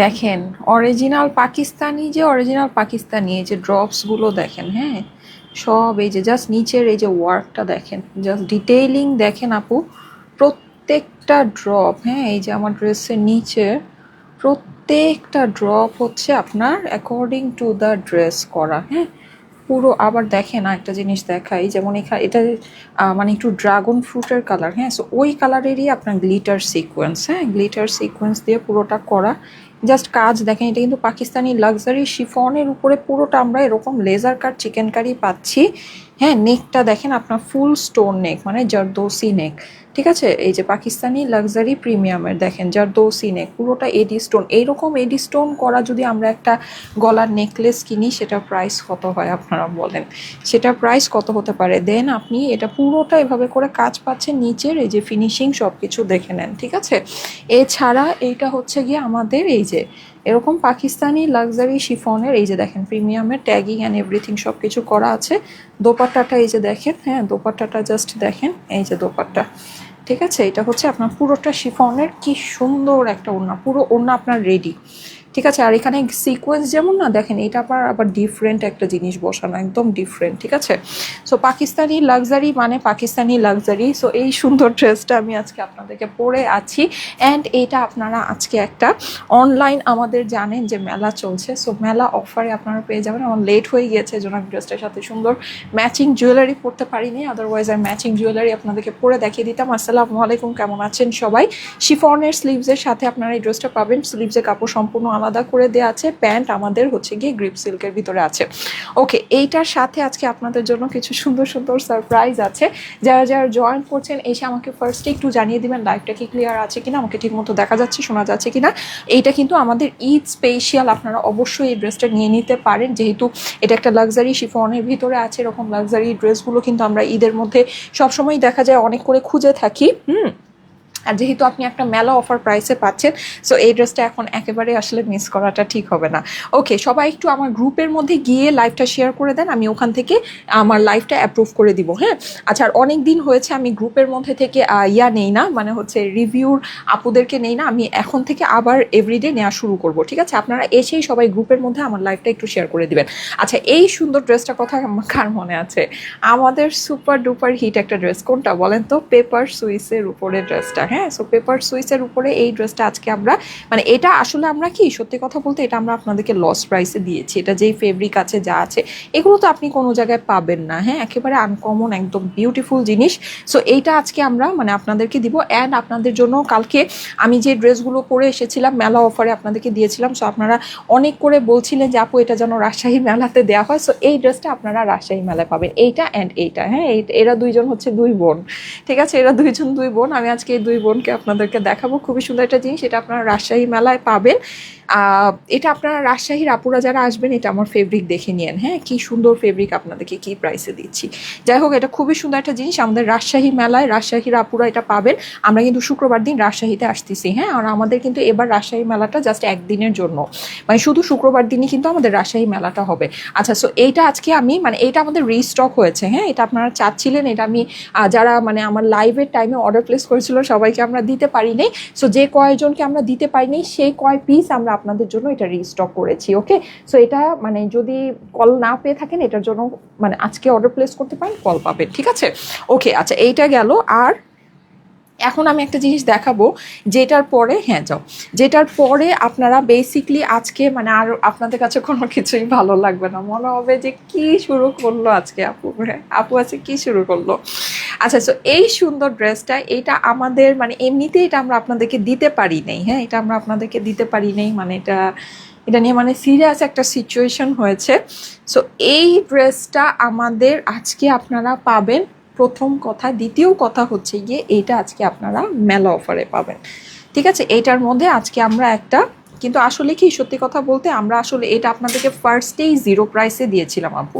দেখেন অরিজিনাল পাকিস্তানি, যে অরিজিনাল পাকিস্তানি এই যে ড্রপসগুলো দেখেন, হ্যাঁ, সব এই যে জাস্ট নিচের এই যে ওয়ার্কটা দেখেন, জাস্ট ডিটেইলিং দেখেন আপু, প্রত্যেকটা ড্রপ, হ্যাঁ, এই যে আমার ড্রেসের নিচে প্রত্যেকটা ড্রপ হচ্ছে আপনার অ্যাকর্ডিং টু দ্য ড্রেস করা, হ্যাঁ, পুরো। আবার দেখেন একটা জিনিস দেখাই, যেমন এখানে এটা মানে একটু ড্রাগন ফ্রুটের কালার, হ্যাঁ, সো ওই কালারেরই আপনার গ্লিটার সিকোয়েন্স, হ্যাঁ, গ্লিটার সিকোয়েন্স দিয়ে পুরোটা করা। জাস্ট কাজ দেখেন, এটা কিন্তু পাকিস্তানি লাক্সারি শিফনের উপরে পুরোটা আমরা এরকম লেজার কাট চিকেন কারি পাচ্ছি। হ্যাঁ, নেকটা দেখেন আপনার ফুল স্টোন নেক, মানে জারদোসি নেক, ঠিক আছে। এই যে পাকিস্তানি লাক্সারি প্রিমিয়ামের দেখেন জারদোসি নেক, পুরোটা এডি স্টোন, এইরকম এডি স্টোন করা যদি আমরা একটা গলার নেকলেস কিনি, সেটা প্রাইস কত হয় আপনারা বলেন, সেটা প্রাইস কত হতে পারে। দেন আপনি এটা পুরোটা এভাবে করে কাজ পাচ্ছেন, নিচের এই যে ফিনিশিং সব কিছু দেখে নেন, ঠিক আছে। এছাড়া এইটা হচ্ছে গিয়ে আমাদের এই যে এরকম পাকিস্তানি লাক্সারি শিফনের, এই যে দেখেন প্রিমিয়ামের ট্যাগিং অ্যান্ড এভরিথিং সব কিছু করা আছে। দোপাট্টাটা এই যে দেখেন, হ্যাঁ, দোপাট্টাটা জাস্ট দেখেন, এই যে দোপাট্টা, ঠিক আছে। এটা হচ্ছে আপনার পুরোটা শিফনের, কি সুন্দর একটা ওড়না, পুরো ওড়না আপনার রেডি, ঠিক আছে। আর এখানে সিকোয়েন্স যেমন না দেখেন, এটা আবার ডিফারেন্ট একটা জিনিস বসানো, একদম ডিফারেন্ট, ঠিক আছে। সো পাকিস্তানি লাক্সারি মানে পাকিস্তানি লাক্সারি। সো এই সুন্দর ড্রেসটা আমি আজকে আপনাদেরকে পরে আছি, অ্যান্ড এইটা আপনারা আজকে একটা অনলাইন, আমাদের জানেন যে মেলা চলছে, সো মেলা অফারে আপনারা পেয়ে যাবেন। আমার লেট হয়ে গিয়েছে, জন্য আমি ড্রেসটার সাথে সুন্দর ম্যাচিং জুয়েলারি পরতে পারিনি, আদারওয়াইজ আমি ম্যাচিং জুয়েলারি আপনাদেরকে পরে দেখিয়ে দিতাম। আসসালামু আলাইকুম, কেমন আছেন সবাই। শিফনের স্লিভসের সাথে আপনারা এই ড্রেসটা পাবেন। স্লিভসের কাপড় সম্পূর্ণ আলাদা করে দেওয়া আছে, প্যান্ট আমাদের হচ্ছে গিয়ে গ্রিপ সিল্কের ভিতরে আছে। ওকে, এইটার সাথে আজকে আপনাদের জন্য কিছু সুন্দর সুন্দর সারপ্রাইজ আছে। যারা যারা জয়েন করছেন এসে আমাকে ফার্স্টে একটু জানিয়ে দিবেন লাইভটা কি ক্লিয়ার আছে কিনা, আমাকে ঠিকমতো দেখা যাচ্ছে, শোনা যাচ্ছে কিনা। এইটা কিন্তু আমাদের ঈদ স্পেশাল, আপনারা অবশ্যই এই ড্রেসটা নিয়ে নিতে পারেন, যেহেতু এটা একটা লাক্সারি শিফনের ভিতরে আছে। এরকম লাক্সারি ড্রেসগুলো কিন্তু আমরা ঈদের মধ্যে সবসময় দেখা যায় অনেক করে খুঁজে থাকি, আর যেহেতু আপনি একটা মেলা অফার প্রাইসে পাচ্ছেন, সো এই ড্রেসটা এখন একেবারে আসলে মিস করাটা ঠিক হবে না। ওকে, সবাই একটু আমার গ্রুপের মধ্যে গিয়ে লাইভটা শেয়ার করে দেন, আমি ওখান থেকে আমার লাইভটা অ্যাপ্রুভ করে দিব, হ্যাঁ। আচ্ছা, আর অনেক দিন হয়েছে আমি গ্রুপের মধ্যে থেকে নেই না, মানে হচ্ছে রিভিউর আপুদেরকে নেই না, আমি এখন থেকে আবার এভরিডে নেওয়া শুরু করব, ঠিক আছে। আপনারা এসেই সবাই গ্রুপের মধ্যে আমার লাইভটা একটু শেয়ার করে দিবেন। আচ্ছা, এই সুন্দর ড্রেসটার কথা কার মনে আছে, আমাদের সুপার ডুপার হিট একটা ড্রেস, কোনটা বলেন তো, পেপার সুইসের উপরে ড্রেসটা, হ্যাঁ। সো পেপার সুইসের উপরে এই ড্রেসটা আজকে আমরা, মানে এটা আসলে আমরা কি সত্যি কথা বলতে এটা আমরা আপনাদেরকে লস প্রাইসে দিয়েছি। এটা যেই ফেব্রিক আছে যা আছে এগুলো তো আপনি কোনো জায়গায় পাবেন না, হ্যাঁ, একেবারে আনকমন একদম বিউটিফুল জিনিস। সো এইটা আজকে আমরা মানে আপনাদেরকে দিব, অ্যান্ড আপনাদের জন্য কালকে আমি যে ড্রেসগুলো পরে এসেছিলাম মেলা অফারে আপনাদেরকে দিয়েছিলাম। সো আপনারা অনেক করে বলছিলেন যে আপু এটা যেন রাজশাহী মেলাতে দেওয়া হয়, সো এই ড্রেসটা আপনারা রাজশাহী মেলায় পাবেন, এইটা অ্যান্ড এইটা, হ্যাঁ। এরা দুইজন হচ্ছে দুই বোন, ঠিক আছে, এরা দুইজন দুই বোন। আমি আজকে এই দুই বোনকে আপনাদেরকে দেখাবো, খুবই সুন্দর একটা জিনিস, এটা আপনারা রাজশাহী মেলায় পাবেন। এটা আপনারা রাজশাহীর আপুরা যারা আসবেন, এটা আমার ফেব্রিক দেখে নিয়েন, হ্যাঁ, কি সুন্দর ফেব্রিক, আপনাদেরকে কি প্রাইসে দিচ্ছি। যাই হোক, এটা খুবই সুন্দর একটা জিনিস, আমাদের রাজশাহী মেলায় রাজশাহীর আপুরা এটা পাবেন। আমরা কিন্তু শুক্রবার দিন রাজশাহীতে আসতেছি, হ্যাঁ, আর আমাদের কিন্তু এবার রাজশাহী মেলাটা জাস্ট একদিনের জন্য, মানে শুধু শুক্রবার দিনই কিন্তু আমাদের রাজশাহী মেলাটা হবে। আচ্ছা, সো এইটা আজকে আমি মানে এটা আমাদের রিস্টক হয়েছে, হ্যাঁ, এটা আপনারা চাচ্ছিলেন, এটা আমি যারা মানে আমার লাইভের টাইমে অর্ডার প্লেস করেছিল সবাইকে আমরা দিতে পারিনি। সো যে কয়জনকে আমরা দিতে পারিনি সেই কয় পিস আমরা আপনাদের জন্য এটা রিস্টক করেছি। ওকে, সো এটা মানে যদি কল না পেয়ে থাকেন এটার জন্য মানে আজকে অর্ডার প্লেস করতে পারেন, কল পাবেন, ঠিক আছে। ওকে, আচ্ছা, এইটা গেল। আর এখন আমি একটা জিনিস দেখাবো, যেটার পরে, হ্যাঁ যাও, যেটার পরে আপনারা বেসিকলি আজকে মানে আর আপনাদের কাছে কোনো কিছুই ভালো লাগবে না, মনে হবে যে কি শুরু করলো আজকে আপু, হ্যাঁ আপু আছে কি শুরু করলো। আচ্ছা, সো এই সুন্দর ড্রেসটা, এটা আমাদের মানে এমনিতে এটা আমরা আপনাদেরকে দিতে পারি নাই, হ্যাঁ, এটা আমরা আপনাদেরকে দিতে পারি নাই, মানে এটা এটা নিয়ে মানে সিরিয়াস একটা সিচুয়েশন হয়েছে। সো এই ড্রেসটা আমাদের আজকে আপনারা পাবেন, প্রথম কথা। দ্বিতীয় কথা হচ্ছে গিয়ে এইটা আজকে আপনারা মেলা অফারে পাবেন, ঠিক আছে। এইটার মধ্যে আজকে আমরা একটা, কিন্তু আসলে কি সত্যি কথা বলতে আমরা আসলে এটা আপনাদেরকে ফার্স্টেই জিরো প্রাইসে দিয়েছিলাম আপু।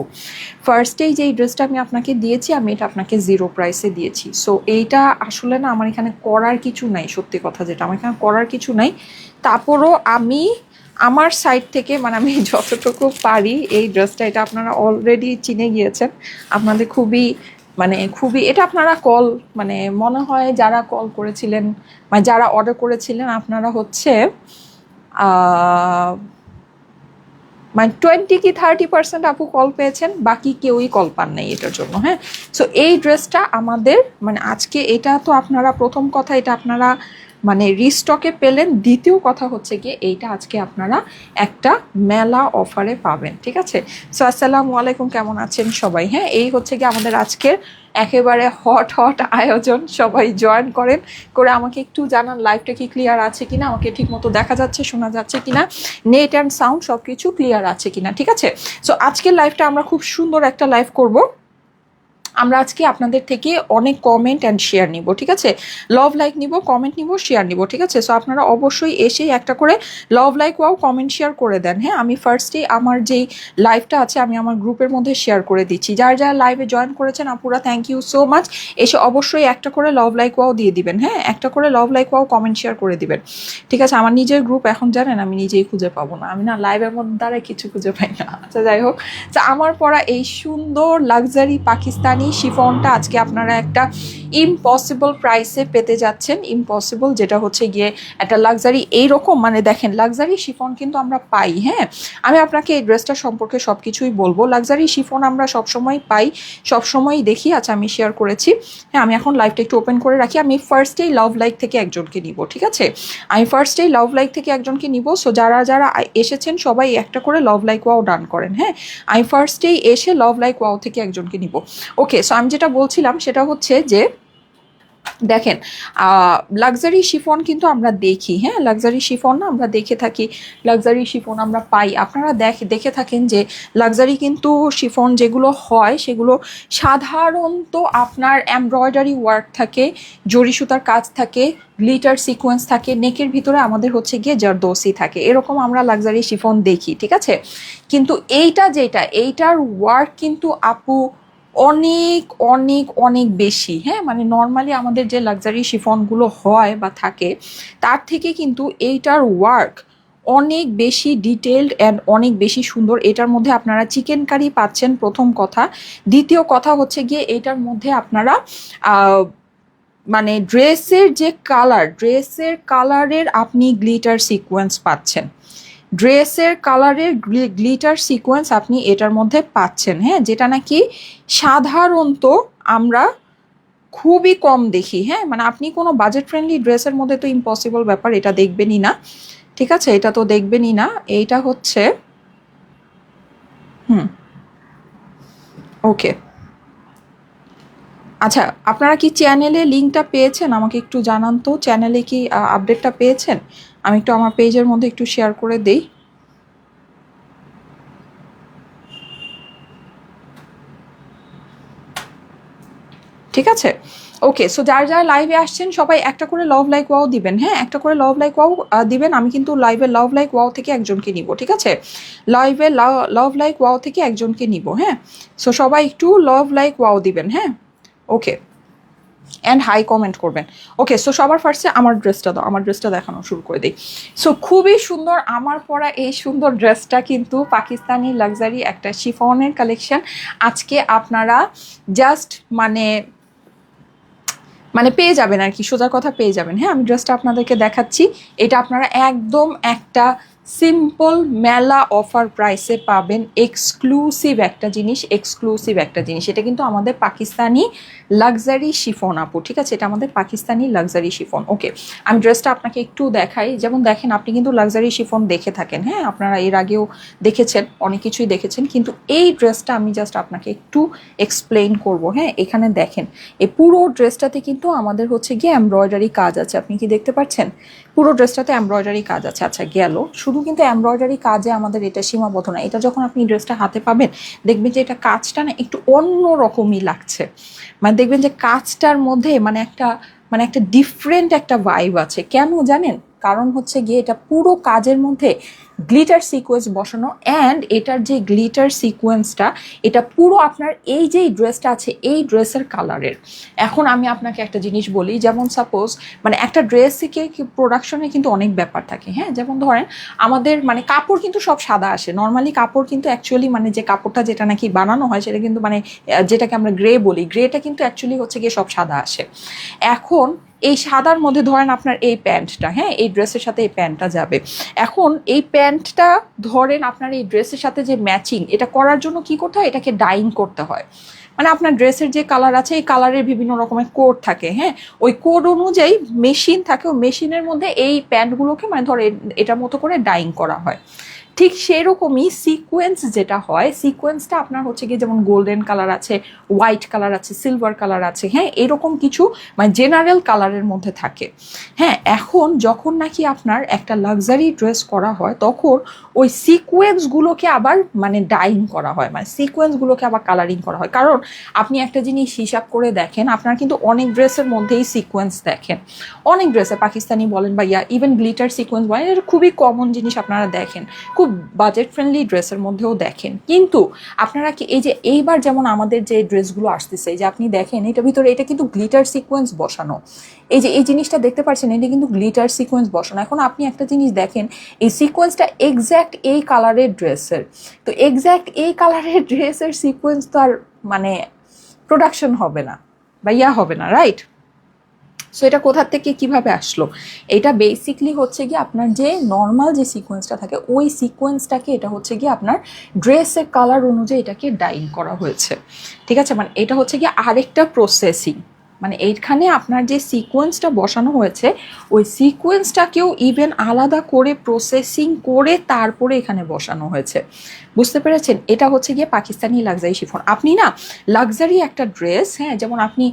ফার্স্টেই যে এই ড্রেসটা আমি আপনাকে দিয়েছি, আমি এটা আপনাকে জিরো প্রাইসে দিয়েছি। সো এইটা আসলে না আমার এখানে করার কিছু নাই, সত্যি কথা যেটা, আমার এখানে করার কিছু নাই। তারপরও আমি আমার সাইড থেকে মানে আমি যতটুকু পারি এই ড্রেসটা, এটা আপনারা অলরেডি চিনে গিয়েছেন, আপনাদের খুবই মানে খুবই এটা আপনারা কল মানে মনে হয় যারা কল করেছিলেন মানে যারা অর্ডার করেছিলেন আপনারা হচ্ছে মানে 20 কি 30% আপু কল পেয়েছেন, বাকি কেউই কল পান নাই এটার জন্য। হ্যাঁ, সো এই ড্রেসটা আমাদের মানে আজকে এটা তো আপনারা প্রথম কথা এটা আপনারা মানে রিস্টকে পেলেন, দ্বিতীয় কথা হচ্ছে গিয়ে এইটা আজকে আপনারা একটা মেলা অফারে পাবেন। ঠিক আছে, সো আসসালামু আলাইকুম, কেমন আছেন সবাই? হ্যাঁ, এই হচ্ছে গিয়ে আমাদের আজকের একেবারে হট হট আয়োজন। সবাই জয়েন করেন, করে আমাকে একটু জানান লাইভটা কি ক্লিয়ার আছে কিনা, আমাকে ঠিক মতো দেখা যাচ্ছে শোনা যাচ্ছে কিনা, নেট অ্যান্ড সাউন্ড সব কিছু ক্লিয়ার আছে কিনা। ঠিক আছে, সো আজকের লাইভটা আমরা খুব সুন্দর একটা লাইভ করব। আমরা আজকে আপনাদের থেকে অনেক কমেন্ট অ্যান্ড শেয়ার নিব। ঠিক আছে, লভ লাইক নিব, কমেন্ট নিব, শেয়ার নিব। ঠিক আছে, সো আপনারা অবশ্যই এসেই একটা করে love like wow comment share করে দেন। হ্যাঁ, আমি ফার্স্টেই আমার যেই লাইভটা আছে আমি আমার গ্রুপের মধ্যে শেয়ার করে দিচ্ছি। যারা যারা লাইভে জয়েন করেছেন আপুরা থ্যাংক ইউ সো মাচ। এসে অবশ্যই একটা করে লভ লাইক ওয়াও দিয়ে দিবেন। হ্যাঁ, একটা করে love like wow comment share করে দিবেন। ঠিক আছে, আমার নিজের গ্রুপ এখন জানেন আমি নিজেই খুঁজে পাবো না, আমি না লাইভের মধ্যে দ্বারা কিছু খুঁজে পাই না। আচ্ছা যাই হোক, তো আমার পরা এই সুন্দর লাক্সারি পাকিস্তানি শিফনটা আজকে আপনারা একটা ইম্পসিবল প্রাইসে পেতে যাচ্ছেন। ইম্পসিবল যেটা হচ্ছে গিয়ে একটা লাক্সারি এইরকম মানে দেখেন লাক্সারি শিফন কিন্তু আমরা পাই। হ্যাঁ, আমি আপনাকে এই ড্রেসটা সম্পর্কে সব কিছুই বলবো। লাক্সারি শিফন আমরা সবসময় পাই, সবসময়ই দেখি। আচ্ছা আমি শেয়ার করেছি। হ্যাঁ, আমি এখন লাইভটা একটু ওপেন করে রাখি। আমি ফার্স্টেই লাভ লাইক থেকে একজনকে নিব। ঠিক আছে, আমি ফার্স্টেই লাভ লাইক থেকে একজনকে নিব। সো যারা যারা এসেছেন সবাই একটা করে লাভ লাইক ওয়াও ডান করেন। হ্যাঁ, আমি ফার্স্টেই এসে লাভ লাইক ওয়াও থেকে একজনকে নিব। ওকে, সো আমি যেটা বলছিলাম সেটা হচ্ছে যে দেখেন লাক্সারি শিফন কিন্তু আমরা দেখি। হ্যাঁ, লাক্সারি শিফন না আমরা দেখে থাকি, লাক্সারি শিফন আমরা পাই। আপনারা দেখে থাকেন যে লাক্সারি কিন্তু শিফন যেগুলো হয় সেগুলো সাধারণত আপনার এমব্রয়ডারি ওয়ার্ক থাকে, জরি সুতার কাজ থাকে, গ্লিটার সিকোয়েন্স থাকে, নেকের ভিতরে আমাদের হচ্ছে গিয়ে জারদোসি থাকে, এরকম আমরা লাক্সারি শিফন দেখি। ঠিক আছে, কিন্তু এইটা যেটা এইটার ওয়ার্ক কিন্তু আপু অনেক অনেক অনেক বেশি। হ্যাঁ, মানে নর্মালি আমাদের যে লাক্সারি শিফনগুলো হয় বা থাকে তার থেকে কিন্তু এইটার ওয়ার্ক অনেক বেশি ডিটেলড অ্যান্ড অনেক বেশি সুন্দর। এটার মধ্যে আপনারা চিকেন কারি পাচ্ছেন প্রথম কথা। দ্বিতীয় কথা হচ্ছে গিয়ে এটার মধ্যে আপনারা মানে ড্রেসের যে কালার, ড্রেসের কালারের আপনি গ্লিটার সিকোয়েন্স পাচ্ছেন, ড্রেসের কালারের গ্লিটার সিকোয়েন্স আপনি এটার মধ্যে পাচ্ছেন। হ্যাঁ, যেটা নাকি সাধারণত আমরা খুবই কম দেখি। হ্যাঁ, মানে আপনি কোনো বাজেট ফ্রেন্ডলি ড্রেসের মধ্যে তো ইম্পসিবল ব্যাপার, এটা দেখবেনই না। ঠিক আছে, এটা তো দেখবেনই না। এইটা হচ্ছে ওকে। আচ্ছা, আপনারা কি চ্যানেলে লিঙ্কটা পেয়েছেন? আমাকে একটু জানান তো, চ্যানেলে কি আপডেটটা পেয়েছেন? আমি একটু আমার পেজের মধ্যে একটু শেয়ার করে দেই। ঠিক আছে, ওকে। সো যারা যারা লাইভে আসছেন সবাই একটা করে লভ লাইক ওয়াও দিবেন। হ্যাঁ, একটা করে লভ লাইক ওয়াও দিবেন। আমি কিন্তু লাইভে লভ লাইক ওয়াও থেকে একজনকে নিব। ঠিক আছে, লাইভে লভ লাইক ওয়াও থেকে একজনকে নিব। হ্যাঁ, সো সবাই একটু লভ লাইক ওয়াও দিবেন। হ্যাঁ, ওকে, অ্যান্ড হাই কমেন্ট করবেন। ওকে, সো সবার ফার্স্টে আমার ড্রেসটা দাও, আমার ড্রেসটা দেখানো শুরু করে দিই। সো খুবই সুন্দর আমার পরা এই সুন্দর ড্রেসটা কিন্তু পাকিস্তানি লাক্সারি একটা শিফনের কালেকশন। আজকে আপনারা জাস্ট মানে মানে পেয়ে যাবেন আর কি, সোজা কথা পেয়ে যাবেন। হ্যাঁ, আমি ড্রেসটা আপনাদেরকে দেখাচ্ছি। এটা আপনারা একদম একটা সিম্পল মেলা অফার প্রাইসে পাবেন। এক্সক্লুসিভ একটা জিনিস, এক্সক্লুসিভ একটা জিনিস। এটা কিন্তু আমাদের পাকিস্তানি লাক্সারি শিফন আপু। ঠিক আছে, এটা আমাদের পাকিস্তানি লাক্সারি শিফন। ওকে, আমি ড্রেসটা আপনাকে একটু দেখাই। যেমন দেখেন আপনি কিন্তু লাক্সারি শিফন দেখে থাকেন। হ্যাঁ, আপনারা এর আগেও দেখেছেন, অনেক কিছুই দেখেছেন, কিন্তু এই ড্রেসটা আমি জাস্ট আপনাকে একটু এক্সপ্লেইন করব। হ্যাঁ, এখানে দেখেন এই পুরো ড্রেসটাতে কিন্তু আমাদের হচ্ছে গিয়ে এমব্রয়ডারি কাজ আছে। আপনি কি দেখতে পাচ্ছেন? পুরো ড্রেসটাতে এমব্রয়ডারি কাজ আছে। আচ্ছা গেল, শুধু কিন্তু এমব্রয়ডারি কাজে আমাদের এটা সীমাবদ্ধ না। এটা যখন আপনি ড্রেসটা হাতে পাবেন দেখবেন যে এটা কাজটা না একটু অন্য রকমই লাগছে। মানে দেখবেন যে কাজটার মধ্যে মানে একটা ডিফারেন্ট একটা ভাইব আছে। কেন জানেন? কারণ হচ্ছে গিয়ে এটা পুরো কাজের মধ্যে গ্লিটার সিকোয়েন্স বসানো, অ্যান্ড এটার যে গ্লিটার সিকোয়েন্সটা এটা পুরো আপনার এই যে ড্রেসটা আছে এই ড্রেসের কালারের। এখন আমি আপনাকে একটা জিনিস বলি, যেমন সাপোজ মানে একটা ড্রেসকে প্রোডাকশনে কিন্তু অনেক ব্যাপার থাকে। হ্যাঁ, যেমন ধরেন আমাদের মানে কাপড় কিন্তু সব সাদা আসে নর্মালি। কাপড় কিন্তু অ্যাকচুয়ালি মানে যে কাপড়টা যেটা নাকি বানানো হয় সেটা কিন্তু মানে যেটাকে আমরা গ্রে বলি, গ্রেটা কিন্তু অ্যাকচুয়ালি হচ্ছে গিয়ে সব সাদা আসে। এখন এই সাদার মধ্যে ধরেন আপনার এই প্যান্টটা, হ্যাঁ, এই ড্রেসের সাথে এই প্যান্টটা যাবে। এখন এই প্যান্টটা ধরেন আপনার এই ড্রেসের সাথে যে ম্যাচিং, এটা করার জন্য কি করতে হয়, এটাকে ডাইং করতে হয়। মানে আপনার ড্রেসের যে কালার আছে, এই কালারের বিভিন্ন রকমের কোড থাকে, হ্যাঁ, ওই কোড অনুযায়ী মেশিন থাকে, ওই মেশিনের মধ্যে এই প্যান্টগুলোকে মানে ধর এটার মতো করে ডাইং করা হয়। ঠিক সেরকমই সিকোয়েন্স যেটা হয়, সিকোয়েন্সটা আপনার হচ্ছে কি যেমন গোল্ডেন কালার আছে, হোয়াইট কালার আছে, সিলভার কালার আছে, হ্যাঁ, এরকম কিছু মানে জেনারেল কালারের মধ্যে থাকে। হ্যাঁ, এখন যখন নাকি আপনার একটা লাক্সারি ড্রেস করা হয় তখন ওই সিকোয়েন্সগুলোকে আবার মানে ডাইং করা হয়, মানে সিকোয়েন্সগুলোকে আবার কালারিং করা হয়। কারণ আপনি একটা জিনিস হিসাব করে দেখেন, আপনার কিন্তু অনেক ড্রেসের মধ্যেই সিকোয়েন্স দেখেন, অনেক ড্রেসে পাকিস্তানি বলেন বা ইভেন গ্লিটার সিকোয়েন্স বলেন, এটা খুবই কমন জিনিস আপনারা দেখেন, খুব বাজেট ফ্রেন্ডলি ড্রেসের মধ্যেও দেখেন। কিন্তু আপনারা কি এই যে এইবার যেমন আমাদের যে ড্রেসগুলো আসতেছে, এই যে আপনি দেখেন এটার ভিতরে এটা কিন্তু গ্লিটার সিকোয়েন্স বসানো, এই যে এই জিনিসটা দেখতে পাচ্ছেন, এটা কিন্তু গ্লিটার সিকোয়েন্স বসানো। এখন আপনি একটা জিনিস দেখেন, এই সিকোয়েন্সটা এক্স্যাক্ট এই কালারের ড্রেসের, তো এক্স্যাক্ট এই কালারের ড্রেসের সিকোয়েন্স তো আর মানে প্রোডাকশন হবে না বা হবে না, রাইট? সো এটা কোথা থেকে কিভাবে আসলো? এটা বেসিকলি হচ্ছে গিয়ে আপনার যে নর্মাল যে সিকোয়েন্সটা থাকে, ওই সিকোয়েন্সটাকে এটা হচ্ছে গিয়ে আপনার ড্রেসের কালার অনুযায়ী এটাকে ডাইং করা হয়েছে। ঠিক আছে, মানে এটা হচ্ছে গিয়ে আরেকটা প্রসেসিং, মানে এইখানে আপনার যে সিকোয়েন্সটা বসানো হয়েছে ওই সিকোয়েন্সটাকেও ইভেন আলাদা করে প্রসেসিং করে তারপরে এখানে বসানো হয়েছে। বুঝতে পেরেছেন? এটা হচ্ছে গিয়ে পাকিস্তানি লাক্সারি শিফন। আপনি না লাক্সারি একটা ড্রেস, হ্যাঁ, যেমন আপনি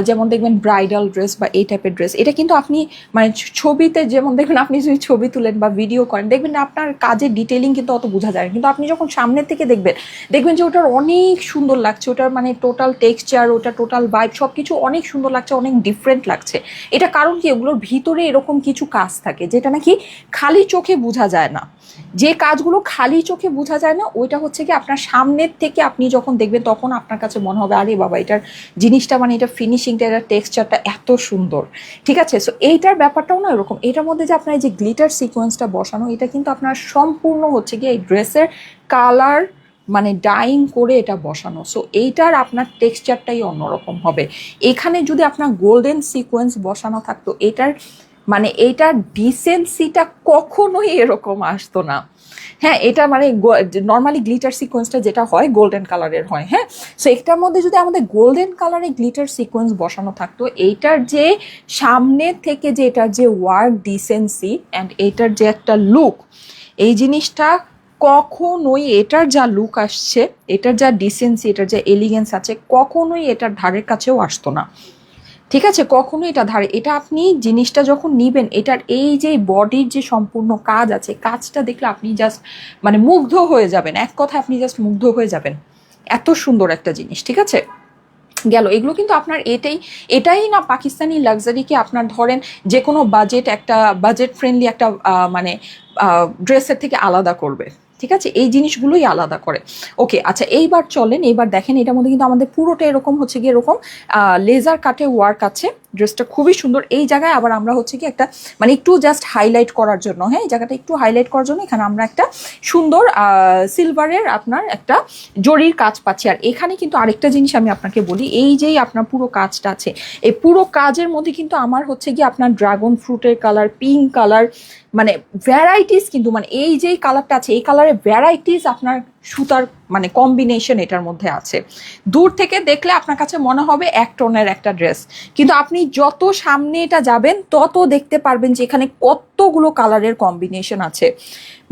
যেমন দেখবেন ব্রাইডাল ড্রেস বা এই টাইপের ড্রেস, এটা কিন্তু আপনি মানে ছবিতে যেমন দেখবেন, আপনি যদি ছবি তুলেন বা ভিডিও করেন দেখবেন না আপনার কাজের ডিটেলিং কিন্তু অত বোঝা যায় না, কিন্তু আপনি যখন সামনের থেকে দেখবেন যে ওটার অনেক সুন্দর লাগছে, ওটার মানে টোটাল টেক্সচার, ওটা টোটাল ভাইব সব কিছু অনেক সুন্দর লাগছে, অনেক ডিফারেন্ট লাগছে। এটা কারণ কি, ওগুলোর ভিতরে এরকম কিছু কাজ থাকে যেটা নাকি খালি চোখে বোঝা যায় না। যে কাজগুলো খালি চোখে বোঝা যায় না, ওইটা হচ্ছে কি আপনার সামনের থেকে আপনি যখন দেখবেন তখন আপনার কাছে মনে হবে আরে বাবা, এটার জিনিসটা মানে এটা ফিনিশিংটা, এটার টেক্সচারটা এত সুন্দর। ঠিক আছে, সো এইটার ব্যাপারটাও না এরকম। এটার মধ্যে যে আপনার এই যে গ্লিটার সিকোয়েন্সটা বসানো, এটা কিন্তু আপনার সম্পূর্ণ হচ্ছে গিয়ে এই ড্রেসের কালার মানে ডাইং করে এটা বসানো। সো এইটার আপনার টেক্সচারটাই অন্যরকম হবে। এখানে যদি আপনার গোল্ডেন সিকোয়েন্স বসানো থাকতো, এটার মানে এইটার ডিসেন্সিটা কখনোই এরকম আসতো না। হ্যাঁ, এটা মানে নর্মালি গ্লিটার সিকোয়েন্সটা যেটা হয় গোল্ডেন কালারের হয়, হ্যাঁ। সো এটার মধ্যে যদি আমাদের গোল্ডেন কালারের গ্লিটার সিকোয়েন্স বসানো থাকতো, এইটার যে সামনে থেকে যে এটার যে ওয়ার্ক ডিসেন্সি অ্যান্ড এটার যে একটা লুক, এই জিনিসটা কখনোই এটার যা লুক আসছে, এটার যা ডিসেন্সি, এটার যা এলিগেন্স আছে, কখনোই এটার ধারের কাছেও আসতো না। ঠিক আছে, কখনোই এটা ধারে, এটা আপনি জিনিসটা যখন নিবেন, এটার এই যে বডির যে সম্পূর্ণ কাজ আছে, কাজটা দেখলে আপনি জাস্ট মানে মুগ্ধ হয়ে যাবেন, এক কথা আপনি জাস্ট মুগ্ধ হয়ে যাবেন, এত সুন্দর একটা জিনিস। ঠিক আছে, গেল এগুলো কিন্তু আপনার এটাই না পাকিস্তানি লাক্সারিকে আপনার ধরেন যে কোনো বাজেট ফ্রেন্ডলি একটা মানে ড্রেসের থেকে আলাদা করবে। ঠিক আছে, এই জিনিসগুলোই আলাদা করে। ওকে, আচ্ছা, এইবার চলেন, এইবার দেখেন এটার মধ্যে কিন্তু আমাদের পুরোটা এরকম হচ্ছে গিয়ে এরকম লেজার কাটে ওয়ার্ক আছে, ড্রেসটা খুবই সুন্দর। এই জায়গায় আবার আমরা হচ্ছে কি একটা মানে একটু জাস্ট হাইলাইট করার জন্য, হ্যাঁ, এই জায়গাটা একটু হাইলাইট করার জন্য এখানে আমরা একটা সুন্দর সিলভারের আপনার একটা জরির কাজ পাচ্ছি। আর এখানে কিন্তু আরেকটা জিনিস আমি আপনাকে বলি, এই যেই আপনার পুরো কাজটা আছে, এই পুরো কাজের মধ্যে কিন্তু আমার হচ্ছে কি আপনার ড্রাগন ফ্রুটের কালার, পিঙ্ক কালার, মানে ভ্যারাইটিস, কিন্তু মানে এই যেই কালারটা আছে এই কালারের ভ্যারাইটিস আপনার সুতার মানে কম্বিনেশন এটার মধ্যে আছে। দূর থেকে দেখলে আপনার কাছে মনে হবে এক টোনের একটা ড্রেস, কিন্তু আপনি যত সামনে এটা যাবেন তত দেখতে পারবেন যে এখানে কতগুলো কালারের কম্বিনেশন আছে,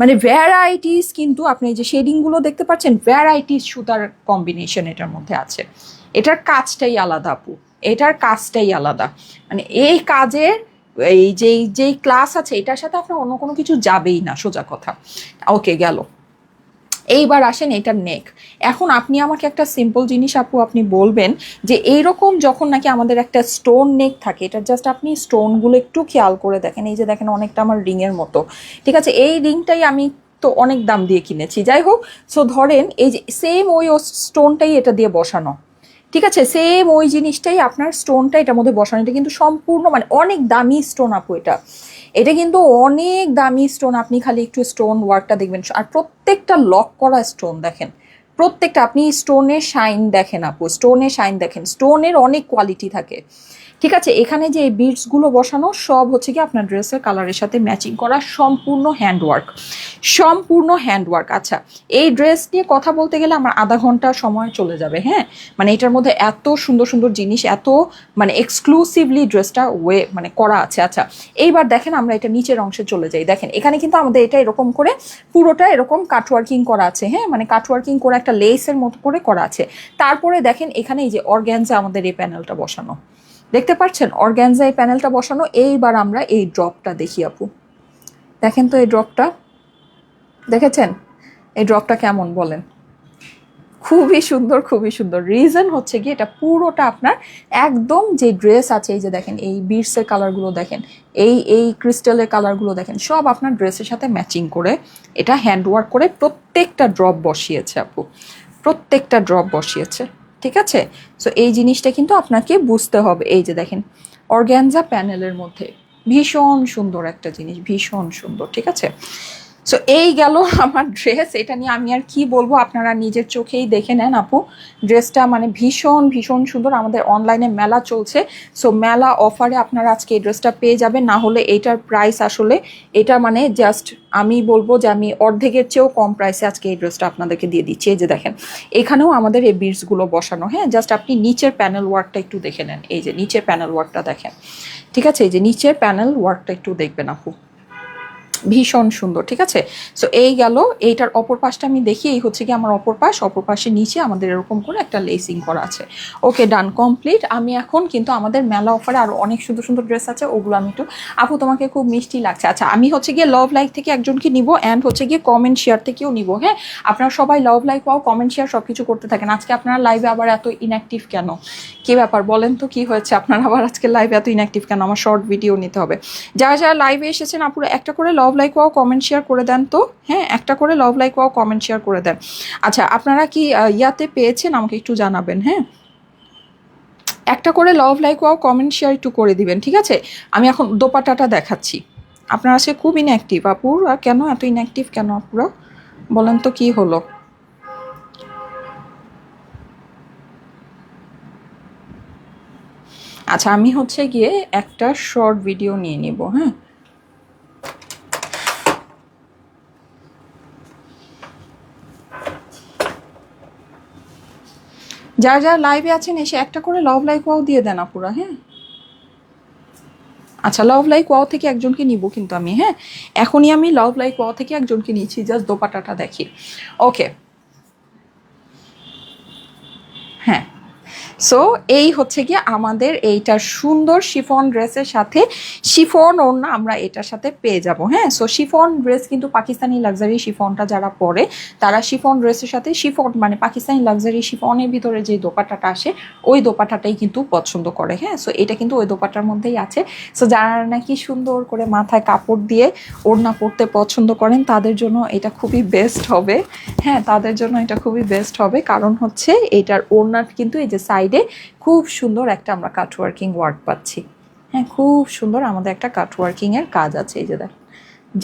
মানে ভ্যারাইটিস। কিন্তু আপনি যে শেডিংগুলো দেখতে পাচ্ছেন, ভ্যারাইটিস সুতার কম্বিনেশন এটার মধ্যে আছে। এটার কাজটাই আলাদা আপু, এটার কাজটাই আলাদা, মানে এই কাজের এই যেই ক্লাস আছে এটার সাথে আপনার অন্য কোনো কিছু যাবেই না, সোজা কথা। ওকে, গেল। এইবার আসেন এটার নেক। এখন আপনি আমাকে একটা সিম্পল জিনিস আপু আপনি বলবেন যে এইরকম যখন নাকি আমাদের একটা স্টোন নেক থাকে, এটা জাস্ট আপনি স্টোনগুলো একটু খেয়াল করে দেখেন, এই যে দেখেন অনেকটা আমার রিংয়ের মতো। ঠিক আছে, এই রিংটাই আমি তো অনেক দাম দিয়ে কিনেছি, যাই হোক। সো ধরেন এই যে সেম ওই স্টোনটাই এটা দিয়ে বসানো, ঠিক আছে, সেম ওই জিনিসটাই আপনার স্টোনটা এটার মধ্যে বসানো। এটা কিন্তু সম্পূর্ণ মানে অনেক দামি স্টোন আপু, এটা কিন্তু অনেক দামি স্টোন। আপনি খালি একটু স্টোন ওয়ার্কটা দেখবেন, আর প্রত্যেকটা লক করা স্টোন দেখেন, প্রত্যেকটা আপনি স্টোনের শাইন দেখেন আপু, স্টোনের শাইন দেখেন, স্টোনের অনেক কোয়ালিটি থাকে, ঠিক আছে। এখানে যে এই বিটসগুলো বসানো সব হচ্ছে কি আপনার ড্রেসের কালারের সাথে ম্যাচিং করা, সম্পূর্ণ হ্যান্ডওয়ার্ক, সম্পূর্ণ হ্যান্ডওয়ার্ক। আচ্ছা, এই ড্রেস নিয়ে কথা বলতে গেলে আমার আধা ঘন্টা সময় চলে যাবে, হ্যাঁ। মানে এটার মধ্যে এত সুন্দর সুন্দর জিনিস, এত মানে এক্সক্লুসিভলি ড্রেসটা মানে করা আছে। আচ্ছা, এইবার দেখেন আমরা এটা নিচের অংশে চলে যাই। দেখেন এখানে কিন্তু আমাদের এটা এরকম করে পুরোটা এরকম কাটওয়ার্কিং করা আছে, হ্যাঁ, মানে কাটওয়ার্কিং করে একটা লেসের মতো করে করা আছে। তারপরে দেখেন এখানে এই যে অর্গ্যানজা আমাদের এই প্যানেলটা বসানো, দেখতে পাচ্ছেন অর্গ্যানজা এই প্যানেলটা বসানো। এইবার আমরা এই ড্রপটা দেখি আপু, দেখেন তো এই ড্রপটা, দেখেছেন এই ড্রপটা কেমন বলেন? খুবই সুন্দর, খুবই সুন্দর। রিজন হচ্ছে কি এটা পুরোটা আপনার একদম যে ড্রেস আছে, এই যে দেখেন এই বিটসের কালারগুলো দেখেন, এই ক্রিস্টালের কালারগুলো দেখেন, সব আপনার ড্রেসের সাথে ম্যাচিং করে এটা হ্যান্ডওয়ার্ক করে প্রত্যেকটা ড্রপ বসিয়েছে আপু, প্রত্যেকটা ড্রপ বসিয়েছে, ঠিক আছে। সো এই জিনিসটা কিন্তু আপনাকে বুঝতে হবে। এই যে দেখেন অর্গ্যানজা প্যানেলের মধ্যে ভীষণ সুন্দর একটা জিনিস, ভীষণ সুন্দর, ঠিক আছে। সো এই গেল আমার ড্রেস, এটা নিয়ে আমি আর কি বলবো, আপনারা নিজের চোখেই দেখে নেন আপু। ড্রেসটা মানে ভীষণ ভীষণ সুন্দর। আমাদের অনলাইনে মেলা চলছে, সো মেলা অফারে আপনারা আজকে এই ড্রেসটা পেয়ে যাবেন। না হলে এইটার প্রাইস আসলে এটা মানে জাস্ট আমি বলবো যে আমি অর্ধেকের চেয়েও কম প্রাইসে আজকে এই ড্রেসটা আপনাদেরকে দিয়ে দিচ্ছি। এই যে দেখেন এখানেও আমাদের এই বিটসগুলো বসানো, হ্যাঁ, জাস্ট আপনি নিচের প্যানেল ওয়ার্কটা একটু দেখে নেন। এই যে নিচের প্যানেল ওয়ার্কটা দেখেন, ঠিক আছে, এই যে নিচের প্যানেল ওয়ার্কটা একটু দেখবেন আপু, ভীষণ সুন্দর, ঠিক আছে। সো এই গেল। এইটার অপর পাশটা আমি দেখি, এই হচ্ছে কি আমার অপর পাশ, অপর পাশে নিচে আমাদের এরকম করে একটা লেসিং করা আছে। ওকে, ডান, কমপ্লিট। আমি এখন কিন্তু আমাদের মেলা অফারে আরও অনেক সুন্দর সুন্দর ড্রেস আছে, ওগুলো আমি একটু, আপু তোমাকে খুব মিষ্টি লাগছে। আচ্ছা, আমি হচ্ছে গিয়ে লাভ লাইক থেকে একজনকে নিব অ্যান্ড হচ্ছে গিয়ে কমেন্ট শেয়ার থেকেও নিব, হ্যাঁ। আপনারা সবাই লাভ লাইক পাও, কমেন্ট শেয়ার সব কিছু করতে থাকেন। আজকে আপনারা লাইভে আবার এত ইনঅ্যাক্টিভ কেন, কি ব্যাপার বলেন তো, কি হয়েছে আপনারা আবার আজকে লাইভে এত ইনঅ্যাক্টিভ কেন? আমার শর্ট ভিডিও নিতে হবে। যারা যারা লাইভে এসেছেন আপুরা একটা করে লাভ লাইক পাও, কমেন্ট শেয়ার করে দেন তো, হ্যাঁ, একটা করে লাভ লাইক পাও, কমেন্ট শেয়ার করে দেন। আচ্ছা, আপনারা কি ইয়াতে পেয়েছেন আমাকে একটু জানাবেন, হ্যাঁ। একটা করে লাভ লাইক পাও, কমেন্ট শেয়ার একটু করে দিবেন, ঠিক আছে। আমি এখন দোপাট্টাটা দেখাচ্ছি। আপনারা সে খুব ইনঅ্যাক্টিভ আপুর, আর কেন এত ইনঅ্যাক্টিভ কেন আপুরা বলেন তো, কি হলো? আচ্ছা, আমি হচ্ছে গিয়ে একটা শর্ট ভিডিও নিয়ে নিব, হ্যাঁ। যারা যারা লাইভে আছেন এসে একটা করে লাভ লাইক ওয়াও দিয়ে দেন আপুরা, হ্যাঁ। আচ্ছা, লাভ লাইক ওয়াও থেকে একজনকে নিব কিন্তু আমি, হ্যাঁ, এখনই আমি লাভ লাইক ওয়াও থেকে একজনকে নিচ্ছি, জাস্ট দোপাটাটা দেখি। ওকে, হ্যাঁ। সো এই হচ্ছে গিয়ে আমাদের এইটার সুন্দর শিফন ড্রেসের সাথে শিফন ওড়না আমরা এটার সাথে পেয়ে যাব, হ্যাঁ। সো শিফন ড্রেস কিন্তু পাকিস্তানি লাক্সারি শিফনটা যারা পরে তারা শিফন ড্রেসের সাথে শিফন মানে পাকিস্তানি লাক্সারি শিফনের ভিতরে যে দোপাট্টাটা আসে ওই দোপাট্টাটাই কিন্তু পছন্দ করে, হ্যাঁ। সো এটা কিন্তু ওই দোপাট্টার মধ্যেই আছে। সো যারা নাকি সুন্দর করে মাথায় কাপড় দিয়ে ওড়না পরতে পছন্দ করেন তাদের জন্য এটা খুবই বেস্ট হবে, হ্যাঁ, তাদের জন্য এটা খুবই বেস্ট হবে। কারণ হচ্ছে এটার ওড়নার কিন্তু এই যে সাইডে খুব সুন্দর একটা আমরা কাটওয়ার্কিং ওয়ার্ক পাচ্ছি, হ্যাঁ, খুব সুন্দর আমাদের একটা কাটওয়ার্কিংয়ের কাজ আছে। এই যে দেখ,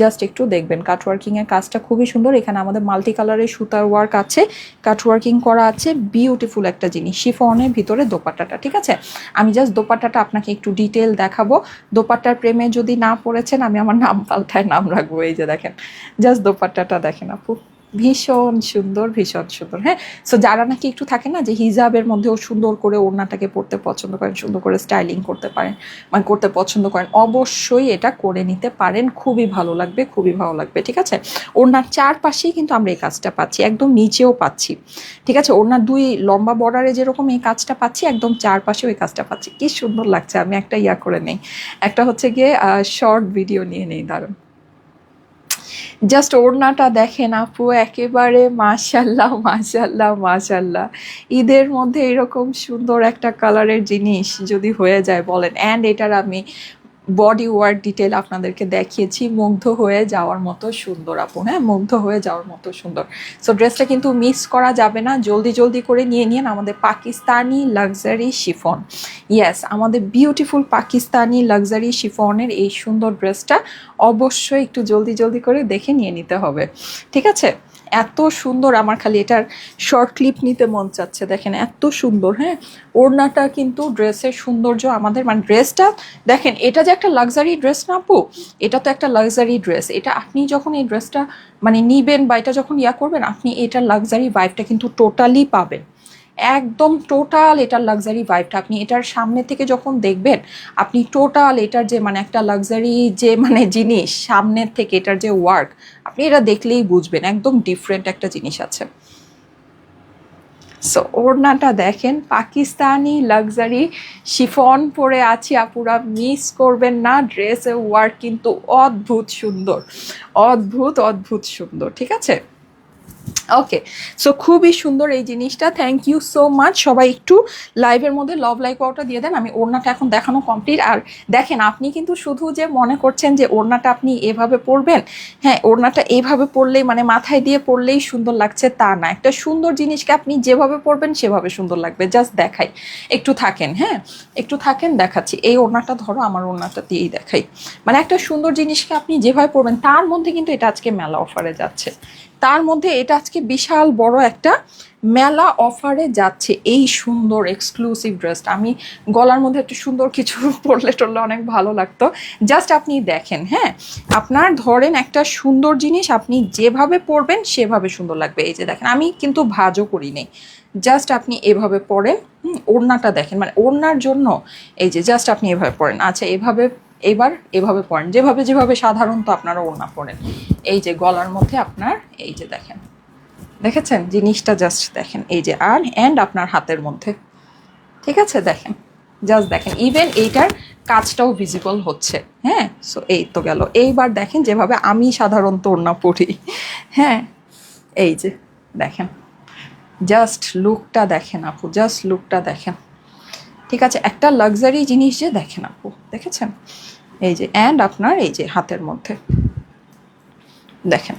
জাস্ট একটু দেখবেন কাটওয়ার্কিংয়ের কাজটা খুবই সুন্দর। এখানে আমাদের মাল্টি কালারের সুতার ওয়ার্ক আছে, কাটওয়ার্কিং করা আছে, বিউটিফুল একটা জিনিস শিফনের ভিতরে দোপাট্টাটা, ঠিক আছে। আমি জাস্ট দোপাট্টাটা আপনাকে একটু ডিটেল দেখাবো। দোপাট্টার প্রেমে যদি না পড়েছেন আমি আমার নাম পাল্টায় নাম রাখবো। এই যে দেখেন, জাস্ট দোপাট্টাটা দেখেন আপু, ভীষণ সুন্দর, ভীষণ সুন্দর, হ্যাঁ। সো যারা নাকি একটু থাকে না যে হিজাবের মধ্যেও সুন্দর করে ওড়নাটাকে পরতে পছন্দ করেন, সুন্দর করে স্টাইলিং করতে পারেন মানে করতে পছন্দ করেন, অবশ্যই এটা করে নিতে পারেন, খুবই ভালো লাগবে, খুবই ভালো লাগবে, ঠিক আছে। ওড়নার চারপাশেই কিন্তু আমরা এই কাজটা পাচ্ছি, একদম নিচেও পাচ্ছি, ঠিক আছে। ওড়নার দুই লম্বা বর্ডারে যেরকম এই কাজটা পাচ্ছি, একদম চারপাশেও এই কাজটা পাচ্ছি, কি সুন্দর লাগছে। আমি একটা ইয়া করে নেই, একটা হচ্ছে গিয়ে শর্ট ভিডিও নিয়ে নেই, দারুণ। জাস্ট ওড়নাটা দেখেন আপু, একেবারে মাশাল্লাহ মাশাল্লাহ মাশাল্লাহ। ঈদের মধ্যে এরকম সুন্দর একটা কালারের জিনিস যদি হয়ে যায় বলেন, অ্যান্ড এটার আমি বডি ওয়ার্ক ডিটেল আপনাদেরকে দেখিয়েছি, মুগ্ধ হয়ে যাওয়ার মতো সুন্দর আপু, হ্যাঁ, মুগ্ধ হয়ে যাওয়ার মতো সুন্দর। সো ড্রেসটা কিন্তু মিস করা যাবে না, জলদি জলদি করে নিয়ে নিন আমাদের পাকিস্তানি লাক্সারি শিফন। ইয়েস, আমাদের বিউটিফুল পাকিস্তানি লাক্সারি শিফনের এই সুন্দর ড্রেসটা অবশ্যই একটু জলদি জলদি করে দেখে নিয়ে নিতে হবে, ঠিক আছে। এত সুন্দর, আমার খালি এটার শর্ট ক্লিপ নিতে মন চাচ্ছে। দেখেন এত সুন্দর। হ্যাঁ, ওড়নাটা কিন্তু ড্রেসের সৌন্দর্য আমাদের, মানে ড্রেসটা দেখেন, এটা যে একটা লাক্সারি ড্রেস না আপু, এটা তো একটা লাক্সারি ড্রেস। এটা আপনি যখন এই ড্রেসটা মানে নিবেন বা এটা যখন করবেন, আপনি এটার লাক্সারি ভাইবটা কিন্তু টোটালি পাবেন, একদম টোটাল এটার লাক্সারি ভাইবটা আপনি এটার সামনে থেকে যখন দেখবেন, আপনি টোটাল এটার যে মানে একটা লাক্সারি যে মানে জিনিস সামনের থেকে এটার যে ওয়ার্ক, আপনি এটা দেখলেই বুঝবেন একদম ডিফারেন্ট একটা জিনিস আছে। সো ওড়নাটা দেখেন, পাকিস্তানি লাক্সারি শিফন পরে আছি আপুরা, মিস করবেন না। ড্রেসের ওয়ার্ক কিন্তু অদ্ভুত সুন্দর, অদ্ভুত অদ্ভুত সুন্দর। ঠিক আছে, ওকে। সো খুবই সুন্দর এই জিনিসটা, থ্যাংক ইউ সো মাচ। সবাই একটু লাইভের মধ্যে লাভ লাইক ওয়াটা দিয়ে দেন। আমি ওড়নাটা এখন দেখানো কমপ্লিট। আর দেখেন, আপনি কিন্তু শুধু যে মনে করছেন যে ওড়নাটা আপনি এভাবে পরবেন, হ্যাঁ ওড়নাটা এইভাবে পরলেই মানে মাথায় দিয়ে পরলেই সুন্দর লাগছে তা না। একটা সুন্দর জিনিসকে আপনি যেভাবে পরবেন সেভাবে সুন্দর লাগবে। জাস্ট দেখাই, একটু থাকেন, হ্যাঁ একটু থাকেন, দেখাচ্ছি। এই ওড়নাটা ধরো, আমার ওড়নাটা দিয়েই দেখাই। মানে একটা সুন্দর জিনিসকে আপনি যেভাবে পরবেন, তার মধ্যে কিন্তু এটা আজকে মেলা অফারে যাচ্ছে, তার মধ্যে এটা আজকে বিশাল বড় একটা মেলা অফারে যাচ্ছে। এই সুন্দর এক্সক্লুসিভ ড্রেসটা আমি গলার মধ্যে একটু সুন্দর কিছু পরলে টরলে অনেক ভালো লাগতো। জাস্ট আপনি দেখেন, হ্যাঁ আপনার ধরেন একটা সুন্দর জিনিস আপনি যেভাবে পরবেন সেভাবে সুন্দর লাগবে। এই যে দেখেন, আমি কিন্তু ভাঁজও করি নেই, জাস্ট আপনি এভাবে পরেন। ওড়নাটা দেখেন, মানে ওড়নার জন্য এই যে জাস্ট আপনি এভাবে পরেন। আচ্ছা এভাবে, এবার এভাবে পরেন যেভাবে যেভাবে সাধারণত আপনারা ওড়না পরেন। এই যে গলার মধ্যে আপনার এই যে দেখেন, দেখেছেন জিনিসটা, জাস্ট দেখেন এই যে, আর অ্যান্ড আপনার হাতের মধ্যে, ঠিক আছে দেখেন, জাস্ট দেখেন ইভেন এইটার কাজটাও ভিজিবল হচ্ছে। হ্যাঁ, সো এই তো গেল। এইবার দেখেন যেভাবে আমি সাধারণত ওড়না পরি, হ্যাঁ এই যে দেখেন, জাস্ট লুকটা দেখেন আপু, জাস্ট লুকটা দেখেন। ঠিক আছে, একটা লাক্সারি জিনিস যে দেখেন আপু, দেখেছেন এই যে, অ্যান্ড আপনার এই যে হাতের মধ্যে দেখেন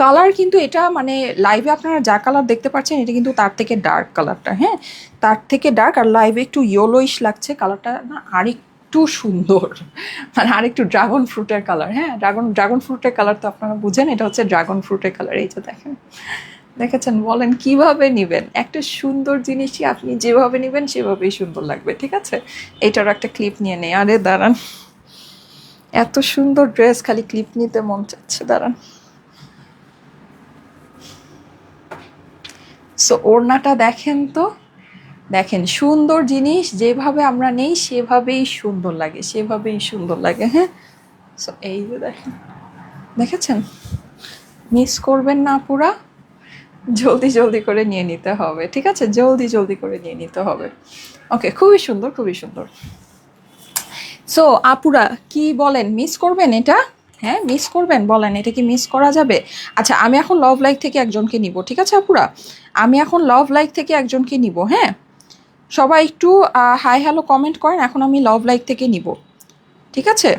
কালার কিন্তু এটা মানে লাইভে আপনারা যা কালার দেখতে পাচ্ছেন এটা কিন্তু তার থেকে ডার্ক কালারটা, হ্যাঁ তার থেকে ডার্ক। আর লাইভে একটু ইয়েলোইশ লাগছে কালারটা, না আরেকটু সুন্দর, মানে আরেকটু ড্রাগন ফ্রুটের কালার। হ্যাঁ ড্রাগন ফ্রুটের কালার তো আপনারা বুঝেন, এটা হচ্ছে ড্রাগন ফ্রুটের কালার। এই যে দেখেন, দেখেছেন, বলেন কিভাবে নিবেন একটা সুন্দর জিনিসই আপনি যেভাবে নিবেন সেভাবেই সুন্দর লাগবে। ঠিক আছে, এইটারও একটা ক্লিপ নিয়ে নেই। আরে দাঁড়ান, এত সুন্দর ড্রেস, খালি ক্লিপ নিতে মন চাচ্ছে, দাঁড়ান। সো ওড়নাটা দেখেন তো, দেখেন সুন্দর জিনিস যেভাবে আমরা নেই সেভাবেই সুন্দর লাগে, সেভাবেই সুন্দর লাগে। হ্যাঁ, সো এই যে দেখেন, দেখেছেন, মিস করবেন না পুরা, জলদি জলদি করে নিয়ে নিতে হবে। ঠিক আছে, জলদি জলদি করে নিয়ে নিতে হবে। ওকে, খুবই সুন্দর, খুবই সুন্দর। সো আপুরা কি বলেন, মিস করবেন এটা? হ্যাঁ মিস করবেন, বলেন এটা কি মিস করা যাবে? আচ্ছা আমি এখন লাভ লাইক থেকে একজনকে নিব। ঠিক আছে আপুরা, আমি এখন লাভ লাইক থেকে একজনকে নিব। হ্যাঁ, সবাই একটু হাই হ্যালো কমেন্ট করেন, এখন আমি লাভ লাইক থেকে নিব। ঠিক আছে,